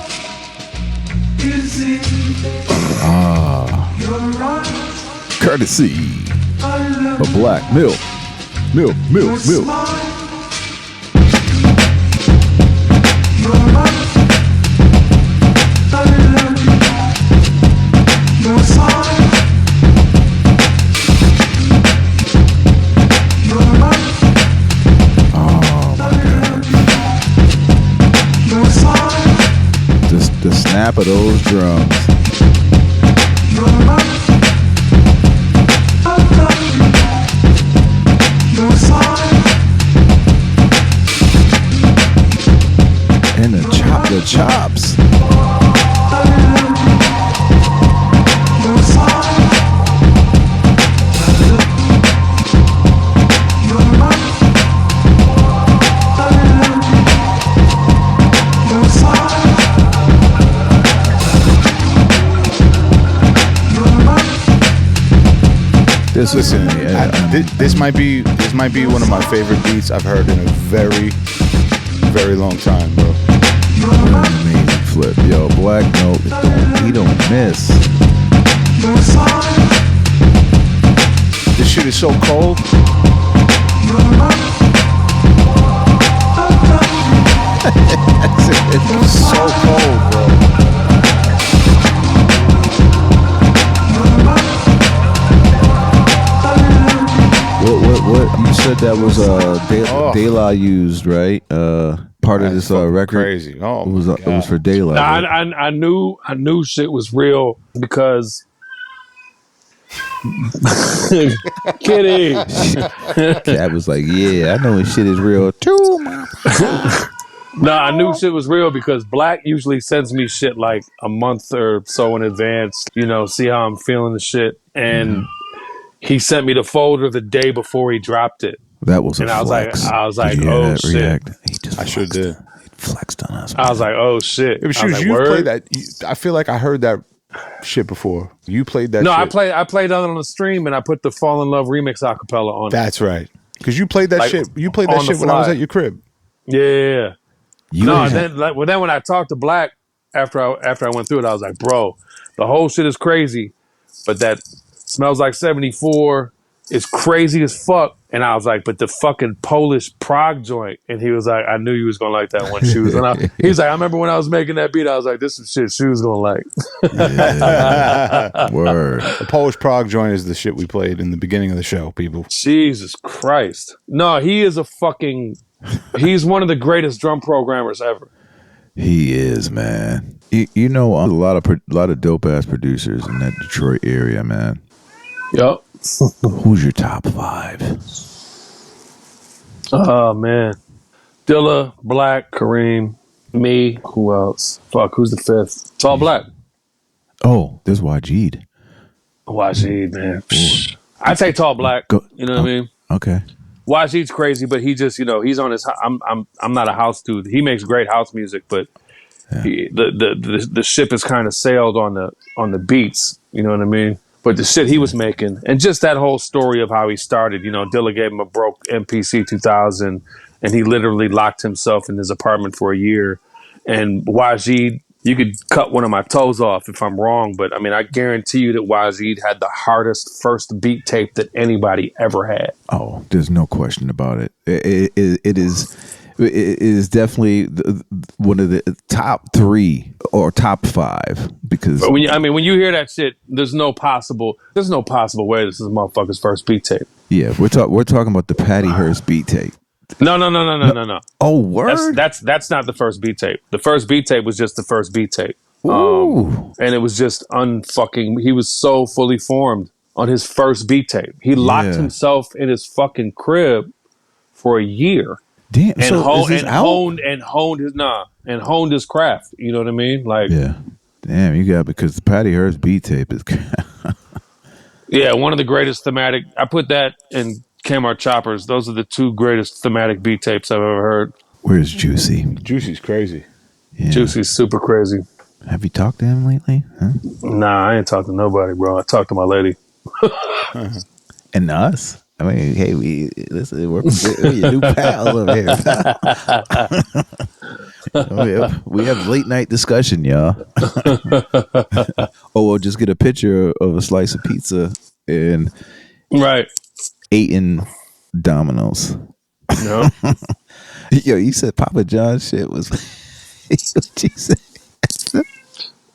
Courtesy of Black Milk. Milk. The snap of those drums. And the chops. This might be one of my favorite beats I've heard in a very, very long time, bro. What an amazing flip, yo! Black Milk, he don't miss. This shit is so cold. It's so cold, bro. What you said that was De La used, right? Part of this record. Crazy. Oh, it was for De La. Nah, I knew shit was real because Kitty. Cat was like, yeah, I know when shit is real too. Nah, I knew shit was real because Black usually sends me shit like a month or so in advance, see how I'm feeling the shit. And he sent me the folder the day before he dropped it. That was and a flex. I was like, oh shit. React? I sure did. He flexed on us. I was like, oh shit. It was you played that. I feel like I heard that shit before. You played that. No, shit. I played that on the stream and I put the Fall in Love remix acapella on. That's right. Because you played that shit. You played that shit when I was at your crib. Yeah. Then when I talked to Black after I went through it, I was like, bro, the whole shit is crazy, but that Smells Like 74 is crazy as fuck. And I was like, but the fucking Polish Prague joint. And he was like, I knew you was gonna like that one, Shoes. And he was like, I remember when I was making that beat, I was like, this is shit Shoes gonna like. Yeah. Word. The Polish Prague joint is the shit we played in the beginning of the show, people. Jesus Christ. No, he is he's one of the greatest drum programmers ever. He is, man. You know, a lot of dope ass producers in that Detroit area, man. Yup. Who's your top 5? Oh man, Dilla, Black, Kareem, me. Who else? Fuck, who's the 5th? Tall Black. Oh, there's Wajid. Wajid, man. I take Tall Black. You know what I mean? Okay. Wajid's crazy, but he just, he's on his. I'm not a house dude. He makes great house music, but the ship has kind of sailed on the beats. You know what I mean? But the shit he was making, and just that whole story of how he started. Dilla gave him a broke MPC 2000, and he literally locked himself in his apartment for a year. And Wajid, you could cut one of my toes off if I'm wrong, but I mean, I guarantee you that Wajid had the hardest first beat tape that anybody ever had. Oh, there's no question about it. It is definitely one of the top 3 or top 5 because when you hear that shit, there's no possible way this is a motherfucker's first beat tape. Yeah, we're talking about the Patty Hearst beat tape. No. Oh, word. That's not the first beat tape. The first beat tape was just the first beat tape. And it was just unfucking. He was so fully formed on his first beat tape. He locked himself in his fucking crib for a year. Damn. And So is this out? honed his craft. You know what I mean? Like, yeah. Damn, you got, because the Patty Hearst beat tape is. yeah, one of the greatest thematic. I put that in Kmart Choppers. Those are the two greatest thematic beat tapes I've ever heard. Where's Juicy? Juicy's crazy. Yeah. Juicy's super crazy. Have you talked to him lately? Huh? Nah, I ain't talked to nobody, bro. I talked to my lady. And us? I mean, hey, we're your new pal over here. We have late night discussion, y'all. We'll just get a picture of a slice of pizza and right eating Domino's. No. Yo, you said Papa John shit was. What you said?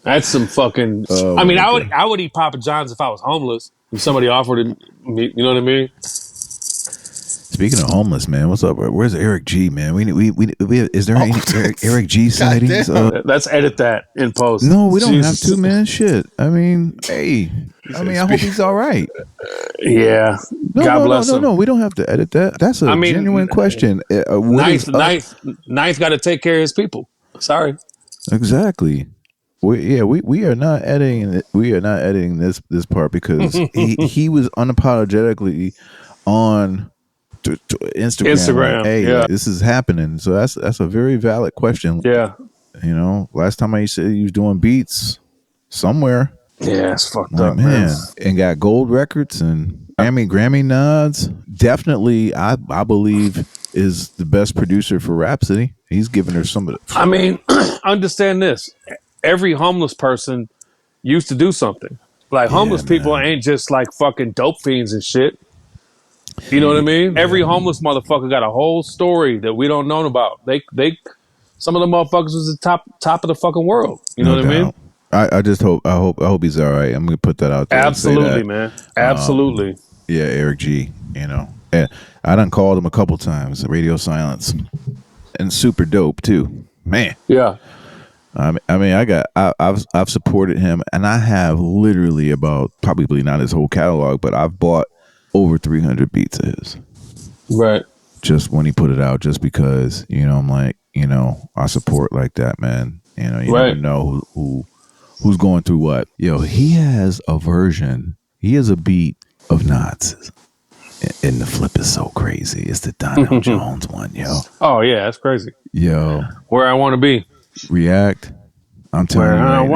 That's some fucking. I mean, I would eat Papa John's if I was homeless. If somebody offered it, you know what I mean? Speaking of homeless, man, what's up? Where's Eric G, man? We is there any Eric G sightings? Let's edit that in post. No, we don't have to, man. Shit. I mean, hey. I mean, I hope he's all right. Yeah. God bless him. No. We don't have to edit that. That's a genuine question. Ninth got to take care of his people. Sorry. Exactly. We are not editing. We are not editing this part because he was unapologetically on to Instagram. Like, hey, like, this is happening. So that's a very valid question. Yeah. You know, last time I said he was doing beats somewhere. Yeah, it's fucked up, man. And got gold records and Grammy nods. Definitely, I believe is the best producer for Rhapsody. He's giving her some of it. I mean, understand this. Every homeless person used to do something. Like, homeless people ain't just like fucking dope fiends and shit. You know what I mean? Every homeless motherfucker got a whole story that we don't know about. They some of the motherfuckers was the top of the fucking world. You know what I mean? I just hope he's all right. I'm gonna put that out there. Absolutely, man. Absolutely. Yeah, Eric G. You know, and I done called him a couple times. Radio Silence, and super dope too, man. Yeah. I mean, I've supported him, and I have literally about, probably not his whole catalog, but I've bought over 300 beats of his. Right. Just when he put it out, just because, you know, I'm like, you know, I support like that, man. You know, you never know who's going through what. Yo, he has a beat of Knots. And the flip is so crazy. It's the Donnell Jones one, yo. Oh, yeah, that's crazy. Yo. Where I Want to Be. React. I'm telling you right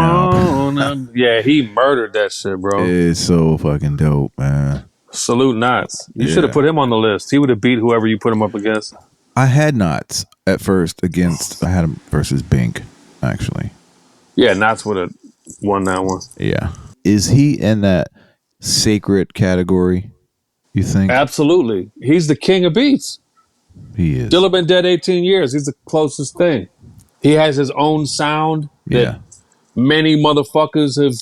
now. Yeah, he murdered that shit, bro. It's so fucking dope, man. Salute Knots. You should have put him on the list. He would have beat whoever you put him up against. I had Knots at first I had him versus Bink, actually. Yeah, Knots would have won that one. Yeah. Is he in that sacred category, you think? Absolutely. He's the king of beats. He is. Still have been dead 18 years. He's the closest thing. He has his own sound that many motherfuckers have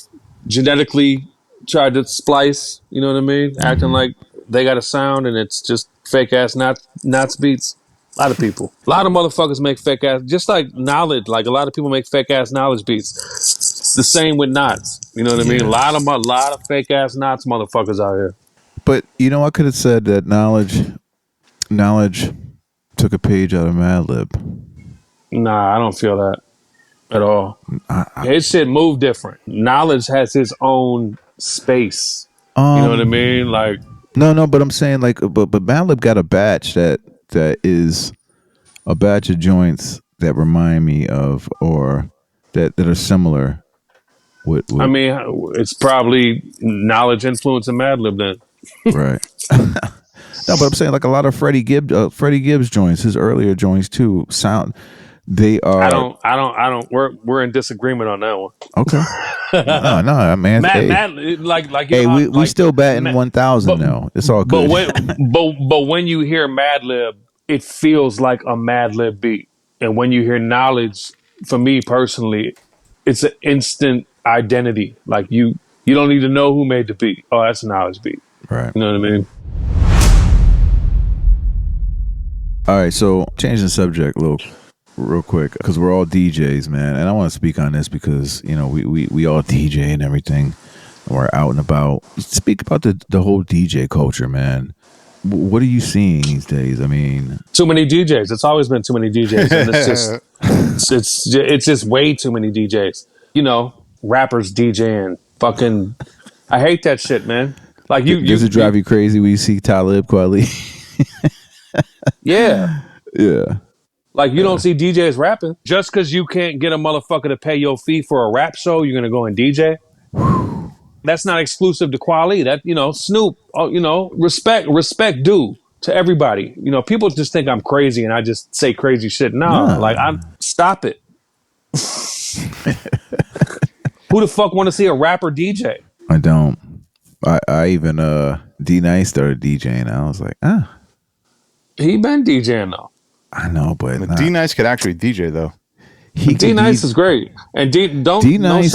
genetically tried to splice. You know what I mean? Acting like they got a sound and it's just fake ass Knots beats. A lot of people. A lot of motherfuckers make fake ass, just like Knowledge. Like, a lot of people make fake ass Knowledge beats. It's the same with Knots. You know what I mean? A lot of fake ass Knots motherfuckers out here. But, you know, I could have said that Knowledge took a page out of Madlib. Nah, I don't feel that at all. His shit move different. Knowledge has his own space. You know what I mean? Like, no, but I'm saying, like, but Madlib got a batch that is a batch of joints that remind me of, or that are similar. With I mean, it's probably Knowledge influencing Madlib then. Right. No, but I'm saying, like, a lot of Freddie Gibbs joints, his earlier joints too, sound. They are. I don't. We're in disagreement on that one. Okay. No, man. We still batting 1,000 now. It's all good. But when you hear Madlib, it feels like a Madlib beat, and when you hear Knowledge, for me personally, it's an instant identity. Like, you don't need to know who made the beat. Oh, that's a Knowledge beat. Right. You know what I mean? All right. So, changing the subject, Luke. real quick, because we're all DJs, man, and I want to speak on this because we all DJ and everything. We're out and about. Speak about the whole DJ culture, man. What are you seeing these days? I mean, too many DJs. It's always been too many DJs, and it's just way too many DJs. Rappers DJing. Fucking, I hate that shit, man. Like does it drive you crazy when you see Talib Kweli? Yeah. Yeah. Like you don't see DJs rapping just because you can't get a motherfucker to pay your fee for a rap show. You're gonna go and DJ. That's not exclusive to Kweli. That Snoop. Respect due to everybody. People just think I'm crazy and I just say crazy shit. No. Like stop it. Who the fuck want to see a rapper DJ? I don't. I even D-Nice started DJing. I was like, he been DJing though. I know, but D-Nice could actually DJ though. D-Nice is great, and D-Nice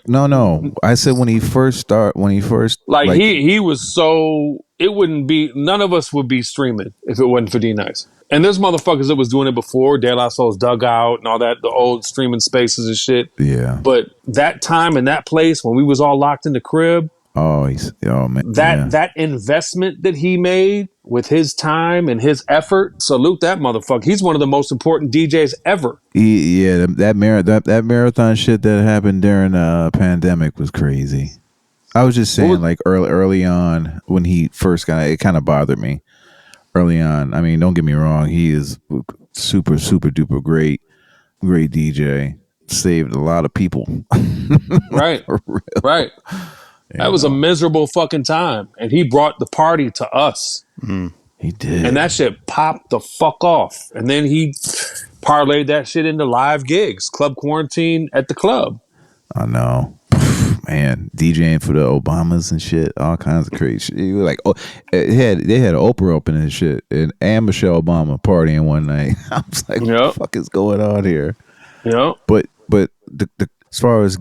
no. I said when he first like he was so it wouldn't be none of us would be streaming if it wasn't for D-Nice. And there's motherfuckers that was doing it before, De La Soul's Dugout and all that, the old streaming spaces and shit. Yeah. But that time and that place when we was all locked in the crib. Oh man. That investment that he made with his time and his effort, salute that motherfucker. He's one of the most important DJs ever. That marathon shit that happened during the pandemic was crazy. I was just saying, like early on when he first it kind of bothered me. Early on, I mean, don't get me wrong, he is super, super duper great DJ. Saved a lot of people. Right. Right. That was a miserable fucking time. And he brought the party to us. Mm. He did. And that shit popped the fuck off. And then he parlayed that shit into live gigs. Club Quarantine at the club. I know. Man, DJing for the Obamas and shit, all kinds of crazy shit. You were like, they had Oprah opening and shit, and Michelle Obama partying one night. I was like, what the fuck is going on here? Yeah. But the as far as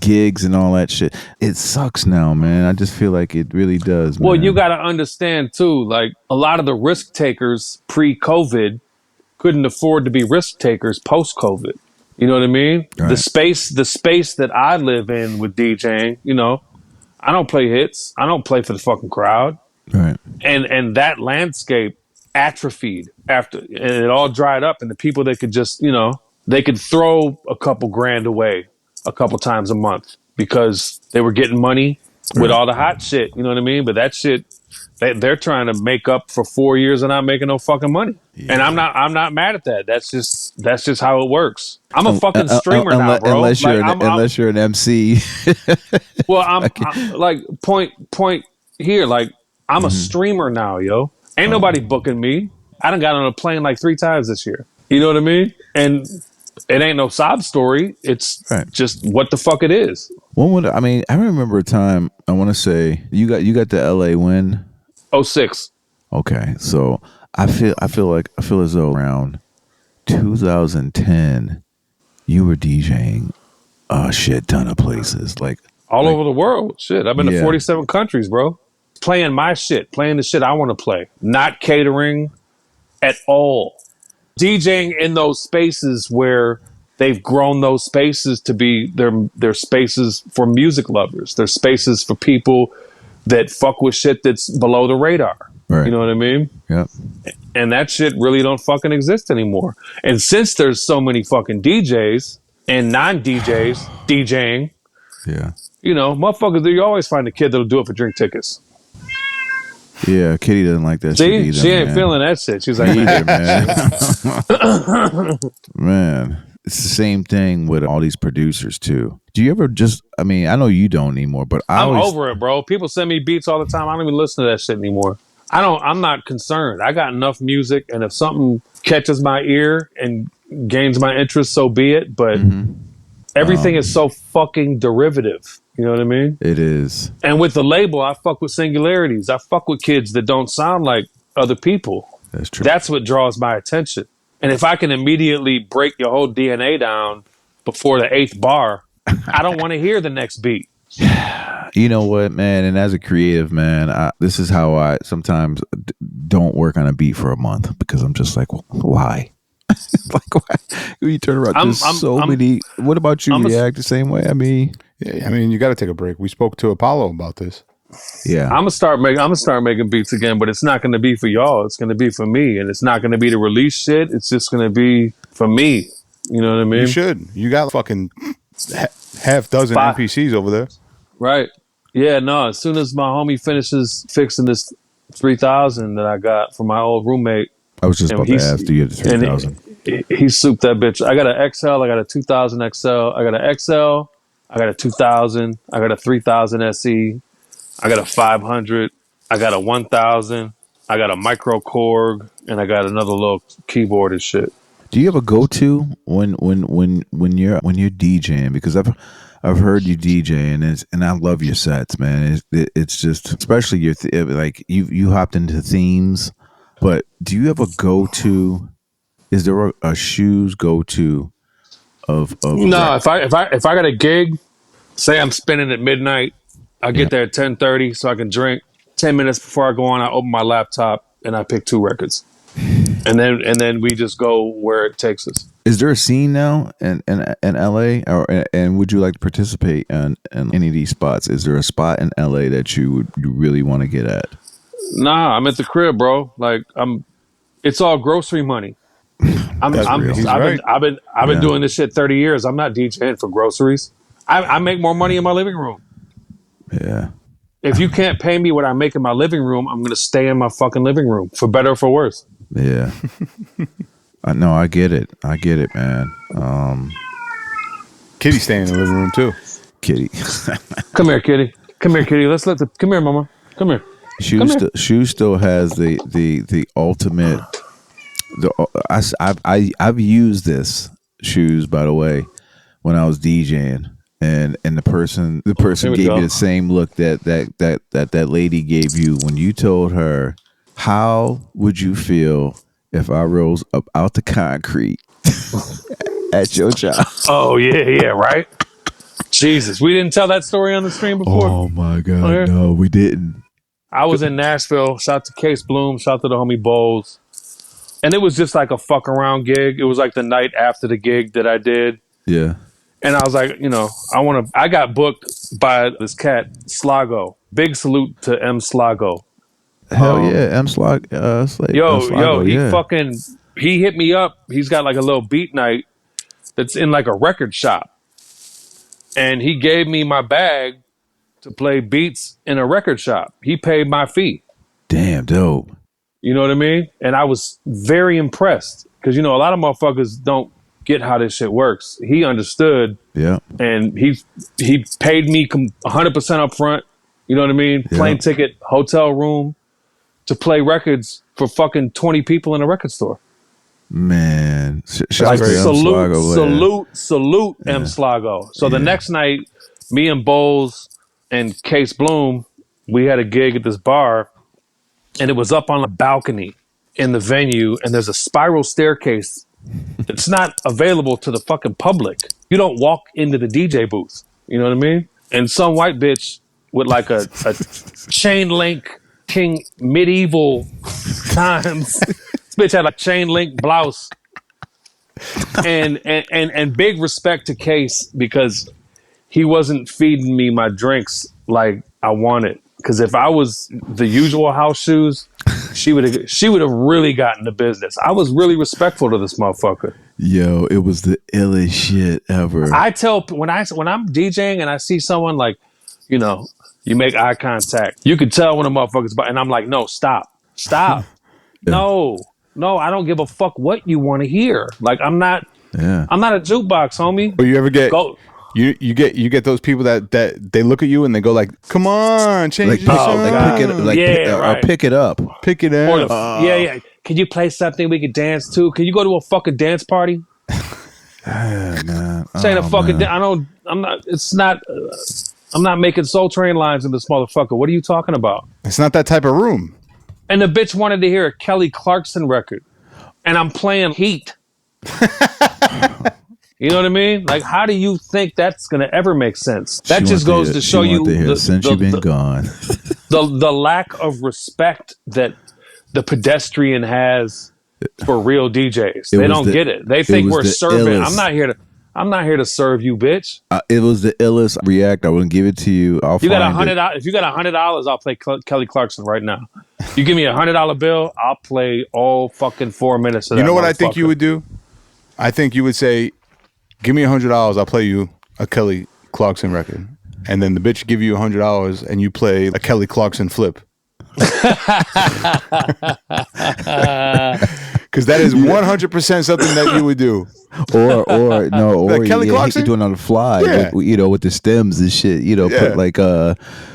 gigs and all that shit, it sucks now, man. I just feel like it really does. Well, man. you got to understand too, like a lot of the risk takers pre-COVID couldn't afford to be risk takers post-COVID. You know what I mean? Right. The space that I live in with DJing, I don't play hits. I don't play for the fucking crowd. Right. And that landscape atrophied after, and it all dried up. And the people that could just, they could throw a couple grand away a couple times a month because they were getting money with all the hot shit. You know what I mean? But that shit, they're trying to make up for 4 years and not making no fucking money. Yeah. And I'm not mad at that. That's just how it works. I'm a fucking streamer now, bro. Unless you're an MC. Well, I'm like point here. Like I'm a streamer now, yo. Ain't nobody booking me. I done got on a plane like 3 times this year. You know what I mean? And it ain't no sob story. It's just what the fuck it is. I remember a time. I want to say you got the LA win. 06. Okay, so I feel as though around 2010 you were DJing a shit ton of places, like all over the world. Shit, I've been to 47 countries, bro. Playing my shit, playing the shit I want to play, not catering at all. DJing in those spaces where they've grown those spaces to be their spaces for music lovers. They're spaces for people that fuck with shit that's below the radar. Right. You know what I mean? Yeah. And that shit really don't fucking exist anymore. And since there's so many fucking DJs and non-DJs DJing, motherfuckers, you always find a kid that'll do it for drink tickets. Yeah, Kitty doesn't like that shit either. She ain't feeling that shit. She's like, either, man. Man, it's the same thing with all these producers too. Do you ever I know you don't anymore, but I'm over it, bro. People send me beats all the time. I don't even listen to that shit anymore. I'm not concerned. I got enough music, and if something catches my ear and gains my interest, so be it. But everything is so fucking derivative. You know what I mean? It is. And with the label, I fuck with singularities. I fuck with kids that don't sound like other people. That's true. That's what draws my attention. And if I can immediately break your whole DNA down before the 8th bar, I don't want to hear the next beat. You know what, man? And as a creative, man, this is how I sometimes don't work on a beat for a month because I'm just like, well, why? Like, why? You turn around. There's so many. What about you? React the same way? I mean, yeah, I mean, you got to take a break. We spoke to Apollo about this. Yeah, I'm gonna start making beats again, but it's not gonna be for y'all. It's gonna be for me, and it's not gonna be to release shit. It's just gonna be for me. You know what I mean? You should. You got fucking half dozen NPCs over there, right? Yeah, no. As soon as my homie finishes fixing this 3000 that I got from my old roommate, I was just about to ask, do you get the 3000? He souped that bitch. I got an XL. I got a 2000 XL. I got an XL. I got a 2000. I got a 3000 SE. I got a 500. I got a 1000. I got a micro Korg, and I got another little keyboard and shit. Do you have a go-to when you're DJing? Because I've heard you DJ, and I love your sets, man. It's just, especially your like you hopped into themes, but do you have a go-to? Is there a shoes go-to of no? If I got a gig, say I'm spinning at midnight, I get there at 10:30 so I can drink. 10 minutes before I go on, I open my laptop and I pick 2 records, and then we just go where it takes us. Is there a scene now in LA, and would you like to participate in any of these spots? Is there a spot in LA that you really want to get at? Nah, I'm at the crib, bro. Like it's all grocery money. I've been doing this shit 30 years. I'm not DJing for groceries. I make more money in my living room. Yeah. If you can't pay me what I make in my living room, I'm gonna stay in my fucking living room, for better or for worse. Yeah. I get it, man. Kitty's staying in the living room too. Kitty. Come here, Kitty. Come here, Mama. Come here. Shoe still has the ultimate. I've used this Shoes, by the way, when I was DJing. And the person gave me the same look that lady gave you when you told her, how would you feel if I rose up out the concrete at your job? Oh yeah, right. Jesus, we didn't tell that story on the stream before. Oh my God, no, we didn't. I was in Nashville. Shout to Case Bloom. Shout to the homie Bowles. And it was just like a fuck around gig. It was like the night after the gig that I did. Yeah. And I was like, I got booked by this cat, Slago. Big salute to M. Slago. Hell yeah, M. Slago, he hit me up. He's got like a little beat night that's in like a record shop. And he gave me my bag to play beats in a record shop. He paid my fee. Damn, dope. You know what I mean? And I was very impressed because, a lot of motherfuckers don't get how this shit works. He understood. Yeah. And he paid me 100% up front. You know what I mean? Yeah. Plane ticket, hotel room to play records for fucking 20 people in a record store. Man. Like salute M. Slago. So the next night, me and Bowles and Case Bloom, we had a gig at this bar, and it was up on a balcony in the venue, and there's a spiral staircase that's not available to the fucking public. You don't walk into the DJ booth. You know what I mean? And some white bitch with like a chain link king medieval times. This bitch had a chain link blouse. And big respect to Case because he wasn't feeding me my drinks like I wanted. Because if I was the usual house shoes, she would have really gotten the business. I was really respectful to this motherfucker. Yo, it was the illest shit ever. I tell when I'm DJing and I see someone like, you make eye contact. You can tell when a motherfucker's and I'm like, no, stop. Yeah. No, I don't give a fuck what you want to hear. Like I'm not a jukebox, homie. But you ever get You get those people that they look at you and they go like, "Come on, change the song." Pick it up. Yeah. Can you play something we could dance to? Can you go to a fucking dance party? Man. Saying a fucking. I'm not. It's not. I'm not making Soul Train lines in this motherfucker. What are you talking about? It's not that type of room. And the bitch wanted to hear a Kelly Clarkson record, and I'm playing Heat. You know what I mean? Like, how do you think that's going to ever make sense? That just goes to show you since you've been gone. the lack of respect that the pedestrian has for real DJs. It They was don't the- get it. They it think was we're the serving. illest. I'm not here to serve you, bitch. It was the illest react. I wouldn't give it to you. I'll You got find it. $100. If you got $100, I'll play Kelly Clarkson right now. You give me $100 bill, I'll play all fucking 4 minutes of that. You know what I think you motherfucker. would do? I think you would say, "Give me $100, I'll play you a Kelly Clarkson record," and then the bitch give you $100 and you play a Kelly Clarkson flip. Because that is 100% something that you would do. or no, or Like Kelly Clarkson? he doing on the fly, Yeah. with the stems and shit. Yeah. Put like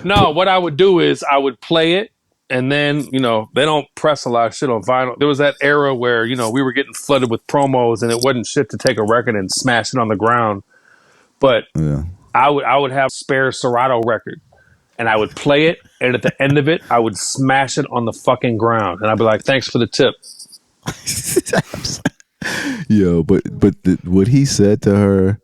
No, what I would do is I would play it, and then they don't press a lot of shit on vinyl. There was that era where we were getting flooded with promos, and it wasn't shit to take a record and smash it on the ground. But yeah. I would have spare Serato record, and I would play it, and at the end of it, I would smash it on the fucking ground, and I'd be like, "Thanks for the tip." Yo, but what he said to her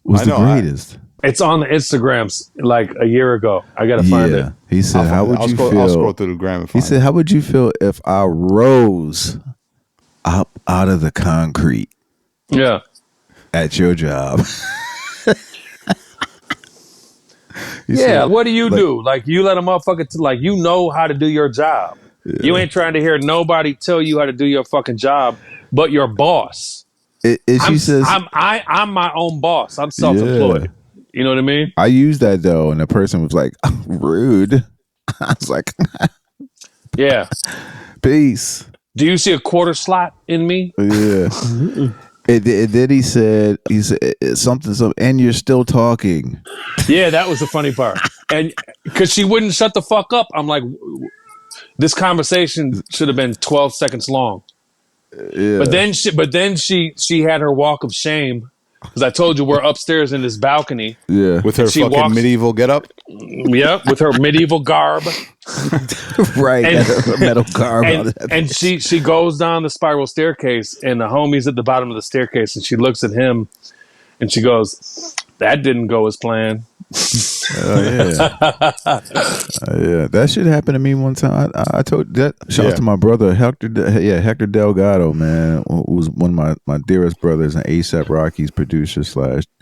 was I the know, greatest. It's on the Instagrams like a year ago. I gotta find it. He said, "How would you feel?" I'll scroll through the gram and He find said, "How would you feel if I rose up out of the concrete Yeah. at your job?" He Yeah, said, what do you like- do? Like, you let a motherfucker, you know how to do your job. You ain't trying to hear nobody tell you how to do your fucking job, but your boss. And she says, I'm my own boss. I'm self-employed. You know what I mean? I used that though, and the person was like, rude. I was like, Yeah. peace. Do you see a quarter slot in me? Yeah. And then he said something, and you're still talking. Yeah, that was the funny part. And because she wouldn't shut the fuck up, I'm like, this conversation should have been 12 seconds long. Yeah. But then she had her walk of shame, because I told you we're upstairs in this balcony. Yeah. with her She fucking walks- medieval getup. Yep, with her medieval garb. Right. And- a metal car. And she goes down the spiral staircase, and the homie's at the bottom of the staircase, and she looks at him and she goes, "That didn't go as planned." Yeah. That shit happened to me one time. I told that. Shout out to my brother Hector Delgado, man, who was one of my dearest brothers and ASAP Rocky's producer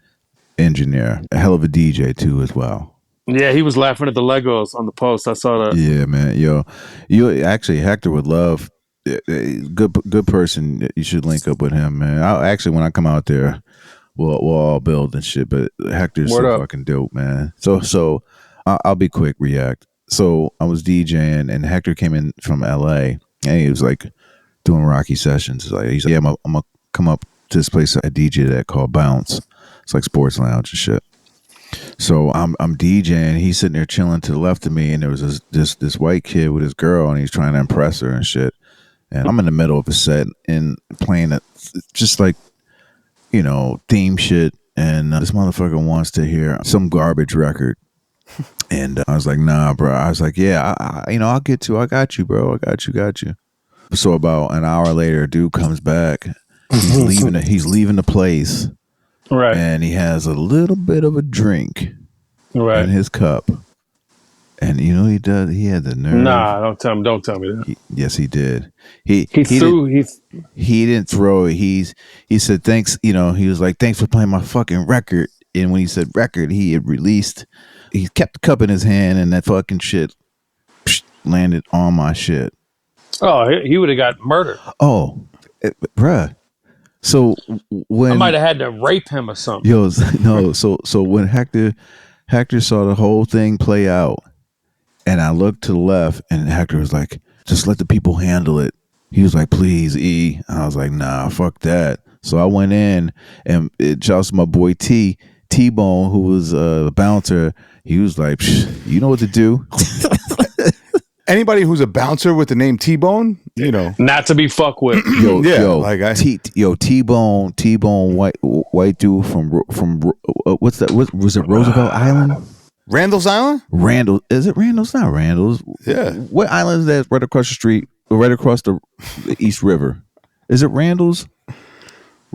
/ engineer. A hell of a DJ too as well. Yeah, he was laughing at the Legos on the post. I saw that. Yeah, man. Yo, you actually Hector would love. Good person. You should link up with him, man. When I come out there, we'll all build and shit. But Hector's Word so up. fucking dope, man. So I'll be quick. React. So I was DJing, and Hector came in from LA, and he was like doing Rocky sessions. He's like, "Yeah, I'm gonna come up to this place I DJ at called Bounce. It's like sports lounge and shit." So I'm DJing. He's sitting there chilling to the left of me, and there was this white kid with his girl, and he's trying to impress her and shit. And I'm in the middle of a set and playing it, just like, theme shit. And this motherfucker wants to hear some garbage record. And I was like, nah, bro. I was like, yeah, I'll get to. I got you, bro. I got you. So about an hour later, a dude comes back. He's leaving the place. Right. And he has a little bit of a drink Right. in his cup. And he does. He had the nerve. Nah, don't tell me that. Yes, he did. He didn't throw it. He said thanks. He was like, thanks for playing my fucking record. And when he said record, he had released. He kept the cup in his hand, and that fucking shit landed on my shit. Oh, he would have got murdered. Oh, bruh. So when I might have had to rape him or something. yo, no. So when Hector saw the whole thing play out, and I looked to the left, and Hector was like, just let the people handle it. He was like, please, E. I was like, nah, fuck that. So I went in, and it shouts to my boy T-Bone, who was a bouncer. He was like, you know what to do. Anybody who's a bouncer with the name T-Bone, Not to be fucked with. T-Bone, white dude from what's that? Was it Roosevelt Island? Randall's Island? Randall, is it Randall's? Not Randall's. Yeah. What island is that? Right across the street, right across the East River. Is it Randall's?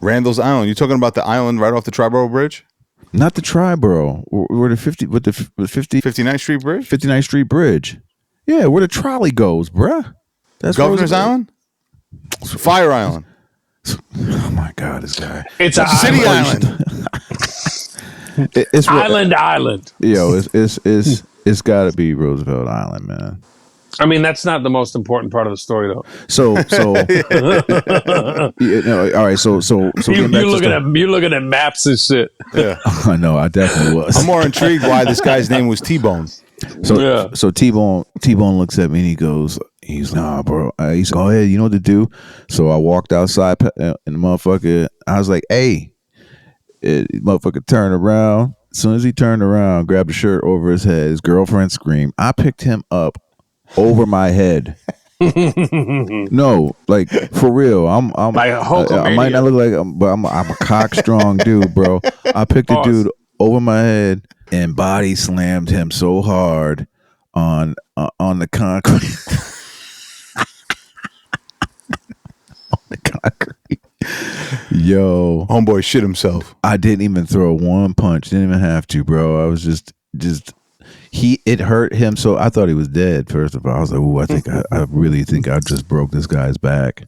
Randall's Island. You talking about the island right off the Triborough Bridge? Not the Triborough. Where the 59th Street Bridge? 59th Street Bridge. Yeah, where the trolley goes, bruh. That's Governor's Roosevelt. Island? Fire Island. Oh my God, this guy. It's a City island. Island. It's Island. Yo, it's got to be Roosevelt Island, man. I mean, that's not the most important part of the story, though. So all right. So You're looking at maps and shit. Yeah. I know, I definitely was. I'm more intrigued why this guy's name was T-Bone. So T-Bone looks at me and he's nah, bro. He's go ahead. You know what to do. So I walked outside and the motherfucker. I was like, hey, motherfucker turned around. As soon as he turned around, grabbed a shirt over his head. His girlfriend screamed. I picked him up over my head. No, like for real. I'm like I might not look like, but I'm a cock strong dude, bro. I picked the dude over my head and body slammed him so hard on the concrete. On the concrete. Yo, Homeboy shit himself. I didn't even throw one punch. Didn't even have to, bro. I was just it hurt him, so I thought he was dead. First of all, I was like, "Ooh, I really think I just broke this guy's back."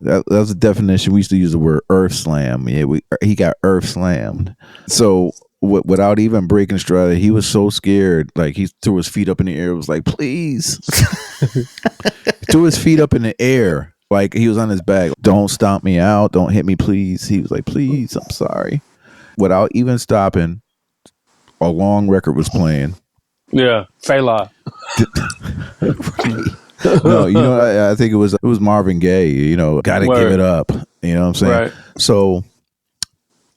That was the definition. We used to use the word earth slam. Yeah, he got earth slammed. So without even breaking stride, he was so scared. Like he threw his feet up in the air. Was like, "Please!" He threw his feet up in the air, like he was on his back. Don't stomp me out. Don't hit me, please. He was like, "Please, I'm sorry." Without even stopping, a long record was playing. Yeah, Fela. No, I think it was Marvin Gaye. You know, gotta give it up. You know what I'm saying? Right. So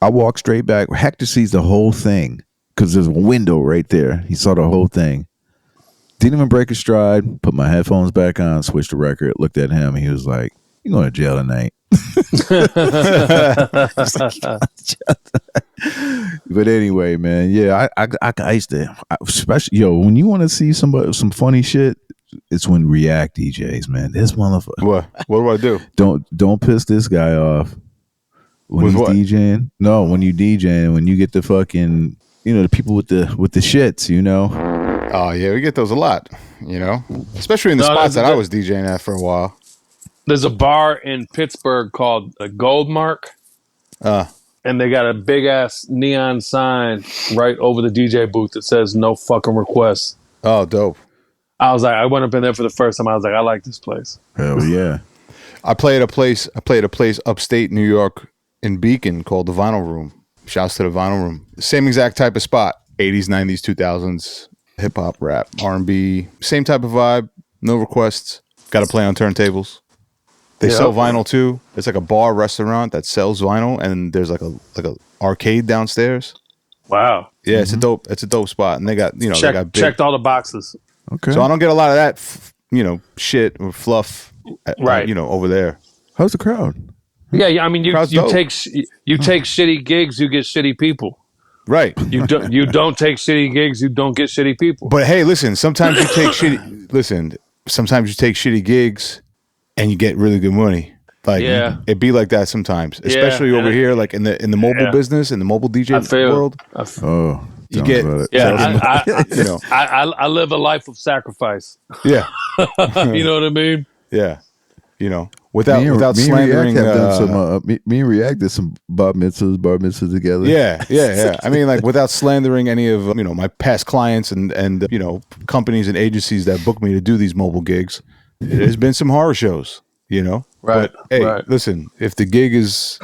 I walked straight back. Hector sees the whole thing because there's a window right there. He saw the whole thing. Didn't even break a stride. Put my headphones back on. Switched the record. Looked at him. He was like, "You're going to jail tonight." But anyway, man, yeah, I used to, especially when you want to see some funny shit, it's when React DJs, man. This motherfucker. What do I do? Don't piss this guy off when he's DJing. No, when you DJing, when you get the fucking, the people with the shits, Oh yeah, we get those a lot. Especially in the spots that I was DJing at for a while. There's a bar in Pittsburgh called the Goldmark. And they got a big ass neon sign right over the DJ booth that says "No fucking requests." Oh, dope! I was like, I went up in there for the first time. I was like, I like this place. Hell yeah! I played a place upstate New York in Beacon called the Vinyl Room. Shouts to the Vinyl Room. Same exact type of spot. 80s, 90s, 2000s, hip hop, rap, R&B. Same type of vibe. No requests. Got to play on turntables. They sell vinyl too. It's like a bar restaurant that sells vinyl, and there's like a arcade downstairs. Wow. Yeah, it's a dope spot, and they got checked all the boxes. Okay. So I don't get a lot of that shit or fluff, right? Over there. How's the crowd? Yeah. I mean, you take shitty gigs, you get shitty people. Right. You don't take shitty gigs, you don't get shitty people. But hey, listen. Sometimes you take Sometimes you take shitty gigs. And you get really good money. Like it'd be like that sometimes, especially over here, like in the mobile business, in the mobile DJ world. You get I live a life of sacrifice. Yeah, you know what I mean. Yeah, without slandering. Me and React did some bar mitzvahs together. Yeah. I mean, like without slandering any of my past clients and companies and agencies that book me to do these mobile gigs. There's been some horror shows, Right. But, hey, listen, if the gig is,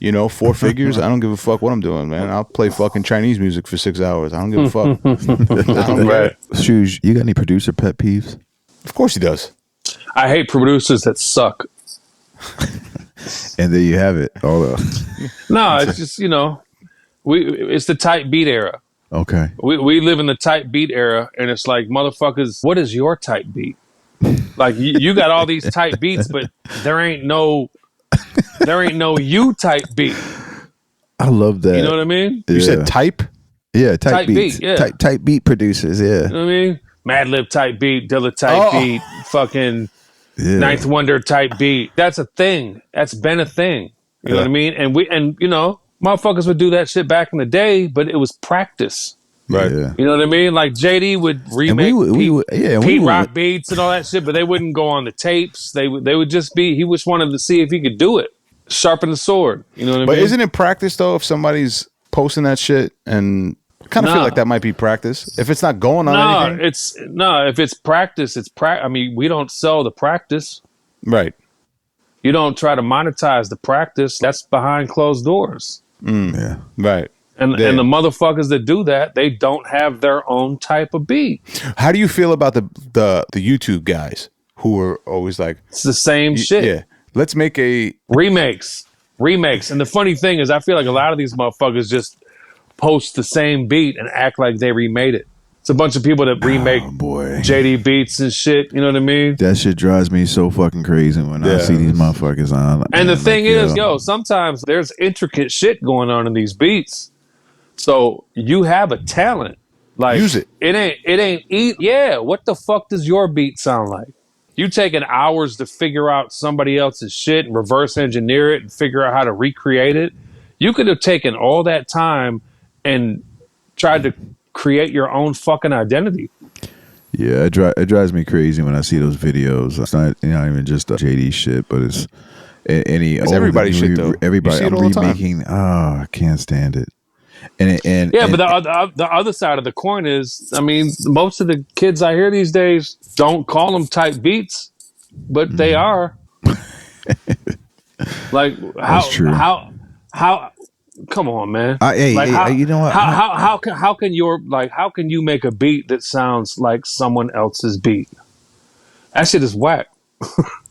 4 figures, I don't give a fuck what I'm doing, man. I'll play fucking Chinese music for 6 hours. I don't give a fuck. Right. Shoes, you got any producer pet peeves? Of course he does. I hate producers that suck. And there you have it. No, it's just, it's the tight beat era. Okay. We live in the tight beat era, and it's like, motherfuckers, what is your tight beat? Like you got all these tight beats, but there ain't no you type beat. I love that. You know what I mean? You said type? Yeah, type beats. Beat, yeah. Type beat producers, yeah. You know what I mean? Madlib type beat, Dilla type beat, fucking Ninth Wonder type beat. That's a thing. That's been a thing. You know what I mean? And motherfuckers would do that shit back in the day, but it was practice. Right. Yeah. You know what I mean? Like JD would And remake Pete we Rock beats and all that shit, but they wouldn't go on the tapes. They would just be. He just wanted to see if he could do it, sharpen the sword. You know what I But mean? isn't it practice though if somebody's posting that shit and kind of feel Nah. like that might be practice if it's not going on anything? If it's practice, it's practice. I mean, we don't sell the practice. Right. You don't try to monetize the practice. That's behind closed doors. Yeah. Right. And Yeah. and the motherfuckers that do that, they don't have their own type of beat. How do you feel about the YouTube guys who are always like, It's the same shit. yeah, let's make a Remakes. And the funny thing is, I feel like a lot of these motherfuckers just post the same beat and act like they remade it. It's a bunch of people that remake Oh boy. JD beats and shit. You know what I mean? That shit drives me so fucking crazy when I Yeah. see these motherfuckers on. And the I'm thing like, is, sometimes there's intricate shit going on in these beats. So you have a talent. Like Use it. It ain't eat. Yeah. What the fuck does your beat sound like? You taking hours to figure out somebody else's shit and reverse engineer it and figure out how to recreate it. You could have taken all that time and tried to create your own fucking identity. Yeah, it drives me crazy when I see those videos. It's not, even just the JD shit, but it's any. It's everybody's shit, though. Everybody, You see it I'm all the time. remaking. Oh, I can't stand it. And Yeah, but the other side of the coin is, I mean, most of the kids I hear these days don't call them type beats, but they are. Like That's true. How come on, man. Hey, Like, how, you know what? how can how can you make a beat that sounds like someone else's beat? That shit is whack.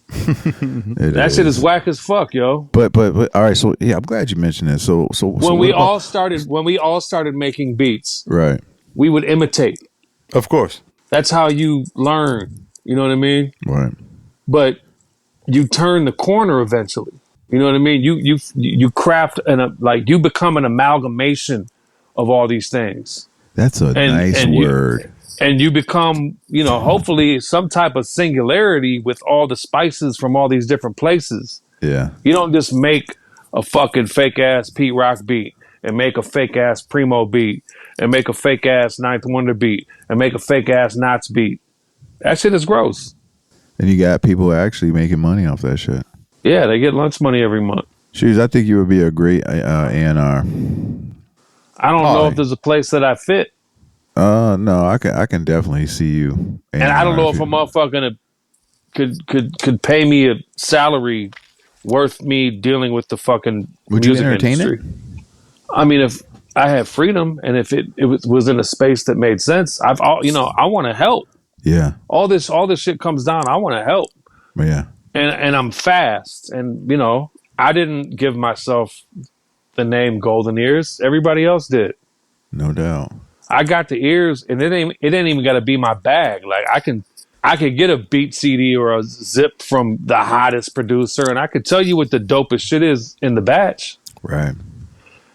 That shit is whack as fuck, yo. But all right. So yeah, I'm glad you mentioned that. So When we all started making beats, right. we would imitate. of course. That's how you learn. You know what I mean? Right. But you turn the corner eventually. You know what I mean? You craft you become an amalgamation of all these things. That's a nice word. And you become, hopefully some type of singularity with all the spices from all these different places. Yeah. You don't just make a fucking fake ass Pete Rock beat and make a fake ass Primo beat and make a fake ass Ninth Wonder beat and make a fake ass Knots beat. That shit is gross. And you got people actually making money off that shit. Yeah, they get lunch money every month. Shoes, I think you would be a great A&R. I don't know if there's a place that I fit. No, I can definitely see you. And I don't know if a motherfucker could pay me a salary worth me dealing with the fucking Would you music entertain industry. it? I mean, if I had freedom and if it was in a space that made sense, I want to help. Yeah. All this shit comes down. I want to help. Yeah. And I'm fast. And, I didn't give myself the name Golden Ears. Everybody else did. No doubt. I got the ears, and it ain't even got to be my bag. Like I could get a beat CD or a zip from the hottest producer, and I could tell you what the dopest shit is in the batch. Right.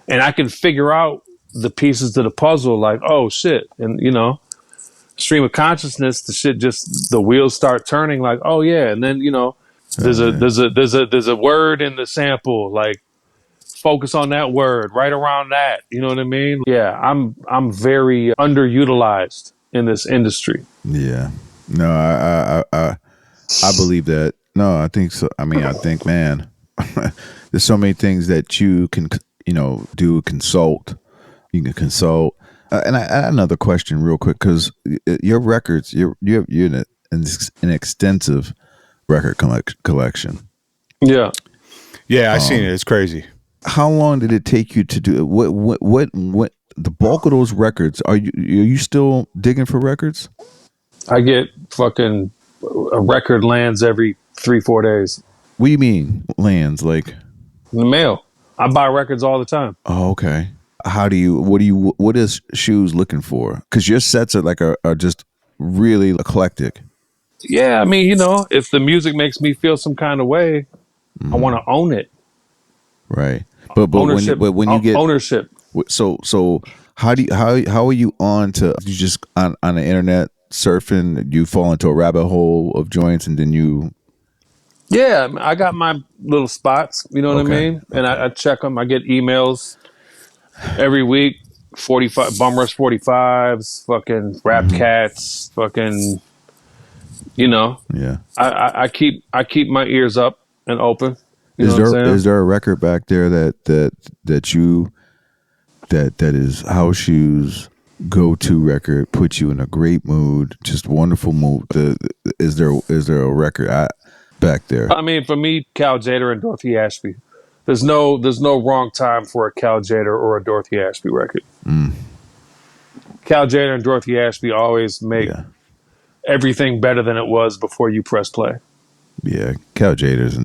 And I can figure out the pieces to the puzzle, like, oh shit, and stream of consciousness, the wheels start turning, like, oh yeah, and then there's a word in the sample, like focus on that word right around that. You know what I mean? Yeah, I'm very underutilized in this industry. Yeah. No, I believe that. No, I think so. I mean, I think, man, there's so many things that you can, do. Consult. You can consult. And I had another question, real quick, because your records, you're an extensive record collection. Yeah. Yeah, I seen it. It's crazy. How long did it take you to do it? What the bulk of those records, are you still digging for records? I get fucking a record lands every 3-4 days What do you mean lands? Like in the mail. I buy records all the time. Oh, okay. What is Shoes looking for? Because your sets are just really eclectic. Yeah, I mean, if the music makes me feel some kind of way, I want to own it. Right. But Ownership. when you get ownership. So how are you on to, you just on the internet surfing, you fall into a rabbit hole of joints and then you. Yeah, I got my little spots, you know what I mean? And I check them. I get emails every week 45 Bum Rush 45s, fucking Rap Cats, fucking, you know. Yeah. I keep my ears up and open. You know Is what I'm saying? there a record back there that is House Shoes go-to record, put you in a great mood, just wonderful mood? Is there a record back there? I mean, for me, Cal Jader and Dorothy Ashby. There's no wrong time for a Cal Jader or a Dorothy Ashby record. Cal Jader and Dorothy Ashby always make everything better than it was before you press play. Yeah, Cal Jader's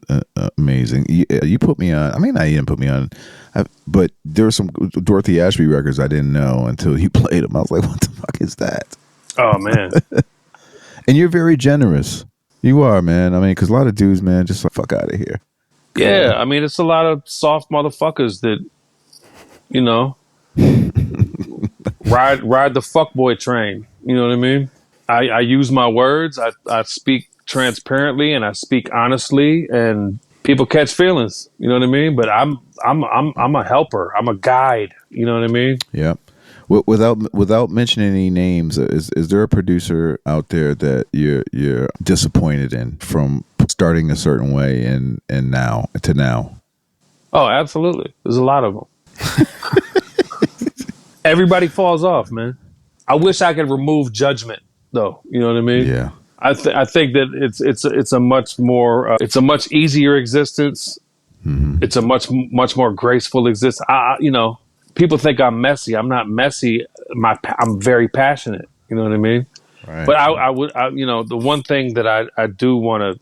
amazing. You put me on. I mean, I didn't put me on, but there were some Dorothy Ashby records I didn't know until you played them. I was like, "What the fuck is that?" Oh man! And you're very generous. You are, man. I mean, because a lot of dudes, man, just like, fuck out of here. Yeah, I mean, it's a lot of soft motherfuckers that, you know, ride the fuckboy train. You know what I mean? I use my words. I speak transparently and I speak honestly, and people catch feelings. You know what I mean? But I'm a helper. I'm a guide. You know what I mean? Yeah. Without mentioning any names, is there a producer out there that you're disappointed in from starting a certain way and now to now? Oh, absolutely. There's a lot of them. Everybody falls off, man. I wish I could remove judgment, though. You know what I mean? Yeah. I think that it's a much more it's a much easier existence. Mm-hmm. It's a much more graceful existence. You know, people think I'm messy. I'm not messy. I'm very passionate. You know what I mean? Right. But I would you know, the one thing that I do want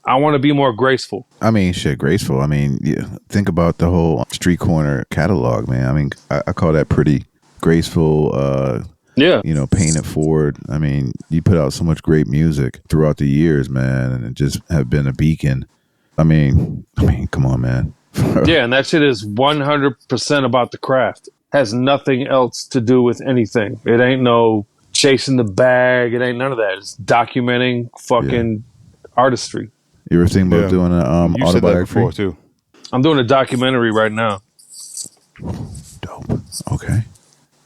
to be more graceful. I mean, shit, graceful. I mean, yeah, think about the whole Street Corner catalog, man. I mean, I call that pretty graceful. Yeah. You know, paying it forward. I mean, you put out so much great music throughout the years, man, and it just have been a beacon. I mean, come on, man. Yeah, and that shit is 100% about the craft. Has nothing else to do with anything. It ain't no chasing the bag. It ain't none of that. It's documenting fucking artistry. You ever think about doing a you autobiography? said that before too. I'm doing a documentary right now. Dope. Okay.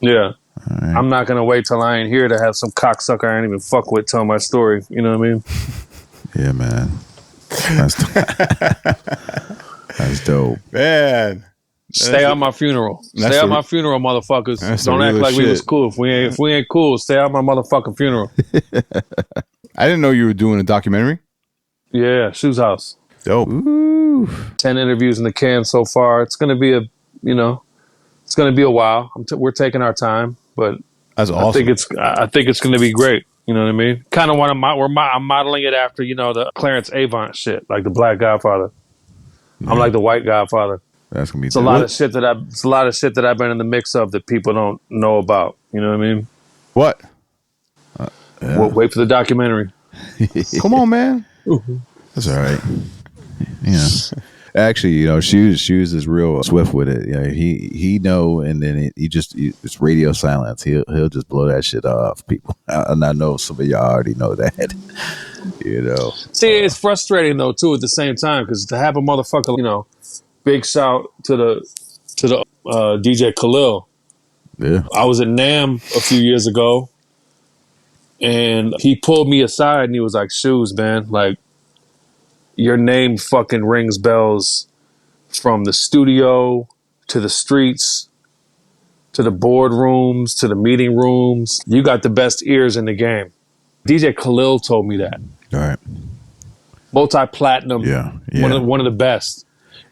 Yeah. Right. I'm not going to wait till I ain't here to have some cocksucker I ain't even fuck with tell my story. You know what I mean? Yeah, man. That's dope. Man. Stay out my funeral. Stay out my funeral, motherfuckers. Don't act like we was cool. If we ain't cool, stay out my motherfucking funeral. I didn't know you were doing a documentary. Yeah, Shoes House. Dope. Ooh. 10 interviews in the can so far. It's going to be it's going to be a while. We're taking our time, but That's awesome. I think it's going to be great. You know what I mean? Kind of I'm modeling it after, you know, the Clarence Avant shit, like the Black Godfather. Yeah. I'm like the White Godfather. That's gonna be. It's a lot of shit that I've been in the mix of that people don't know about. You know what I mean? What? Wait for the documentary. Come on, man. That's all right. Yeah. Actually, you know, Shoes is real swift with it. Yeah, he know, and then it's radio silence. He'll just blow that shit off, people. And I know some of y'all already know that. You know. See, it's frustrating though too at the same time, because to have a motherfucker, you know, big shout to the DJ Khalil. Yeah. I was at NAMM a few years ago, and he pulled me aside and he was like, "Shoes, man, like, your name fucking rings bells from the studio to the streets to the boardrooms to the meeting rooms. You got the best ears in the game." DJ Khalil told me that. All right. Multi-platinum. Yeah. One of the best.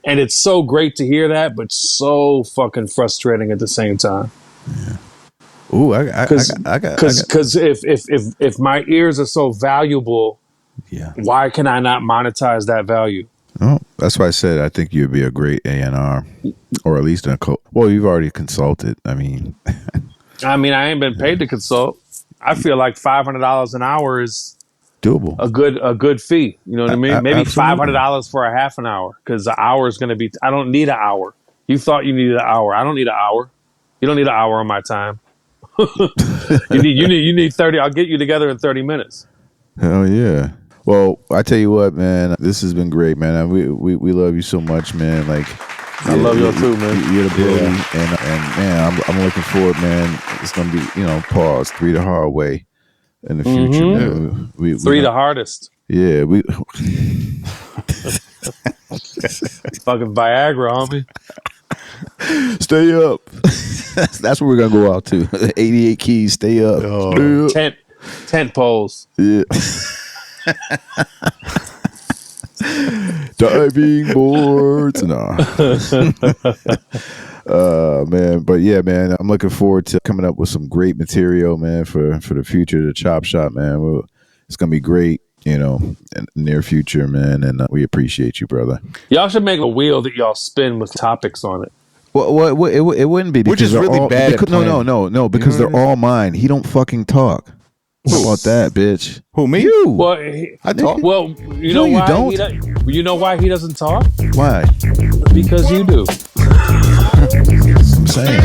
And it's so great to hear that, but so fucking frustrating at the same time. Yeah. Ooh, I got. Because if my ears are so valuable, yeah, why can I not monetize that value? Oh, that's why I said I think you'd be a great A&R, or at least well, you've already consulted. I mean, I ain't been paid to consult. I feel like $500 an hour is doable. A good fee. You know what I mean? Maybe absolutely. $500 for a half an hour, because the hour is going to be. I don't need an hour. You thought you needed an hour. I don't need an hour. You don't need an hour of my time. you need 30. I'll get you together in 30 minutes. Hell yeah. Well, I tell you what, man, this has been great, man. We love you so much, man. Like, I love y'all too, man. You're the Brody, and man, I'm looking forward, man. It's gonna be, pause 3 the hard way in the future, man. We 3 the hardest. Yeah, we Fucking Viagra, homie. stay up. That's what we're gonna go out to. 88 keys, stay up. Stay up. Tent poles. Yeah. Diving boards. No. Man. But yeah, man, I'm looking forward to coming up with some great material, man, for the future of the Chop Shop, man. It's gonna be great, in the near future, man, and we appreciate you, brother. Y'all should make a wheel that y'all spin with topics on it. Well, it wouldn't be, because which is really bad. No, because they're all mine. He don't fucking talk. How about that, bitch? Who, me? You. Well, I talk. Well, you know you why? don't. You know why he doesn't talk? Why? Because you do. I'm saying.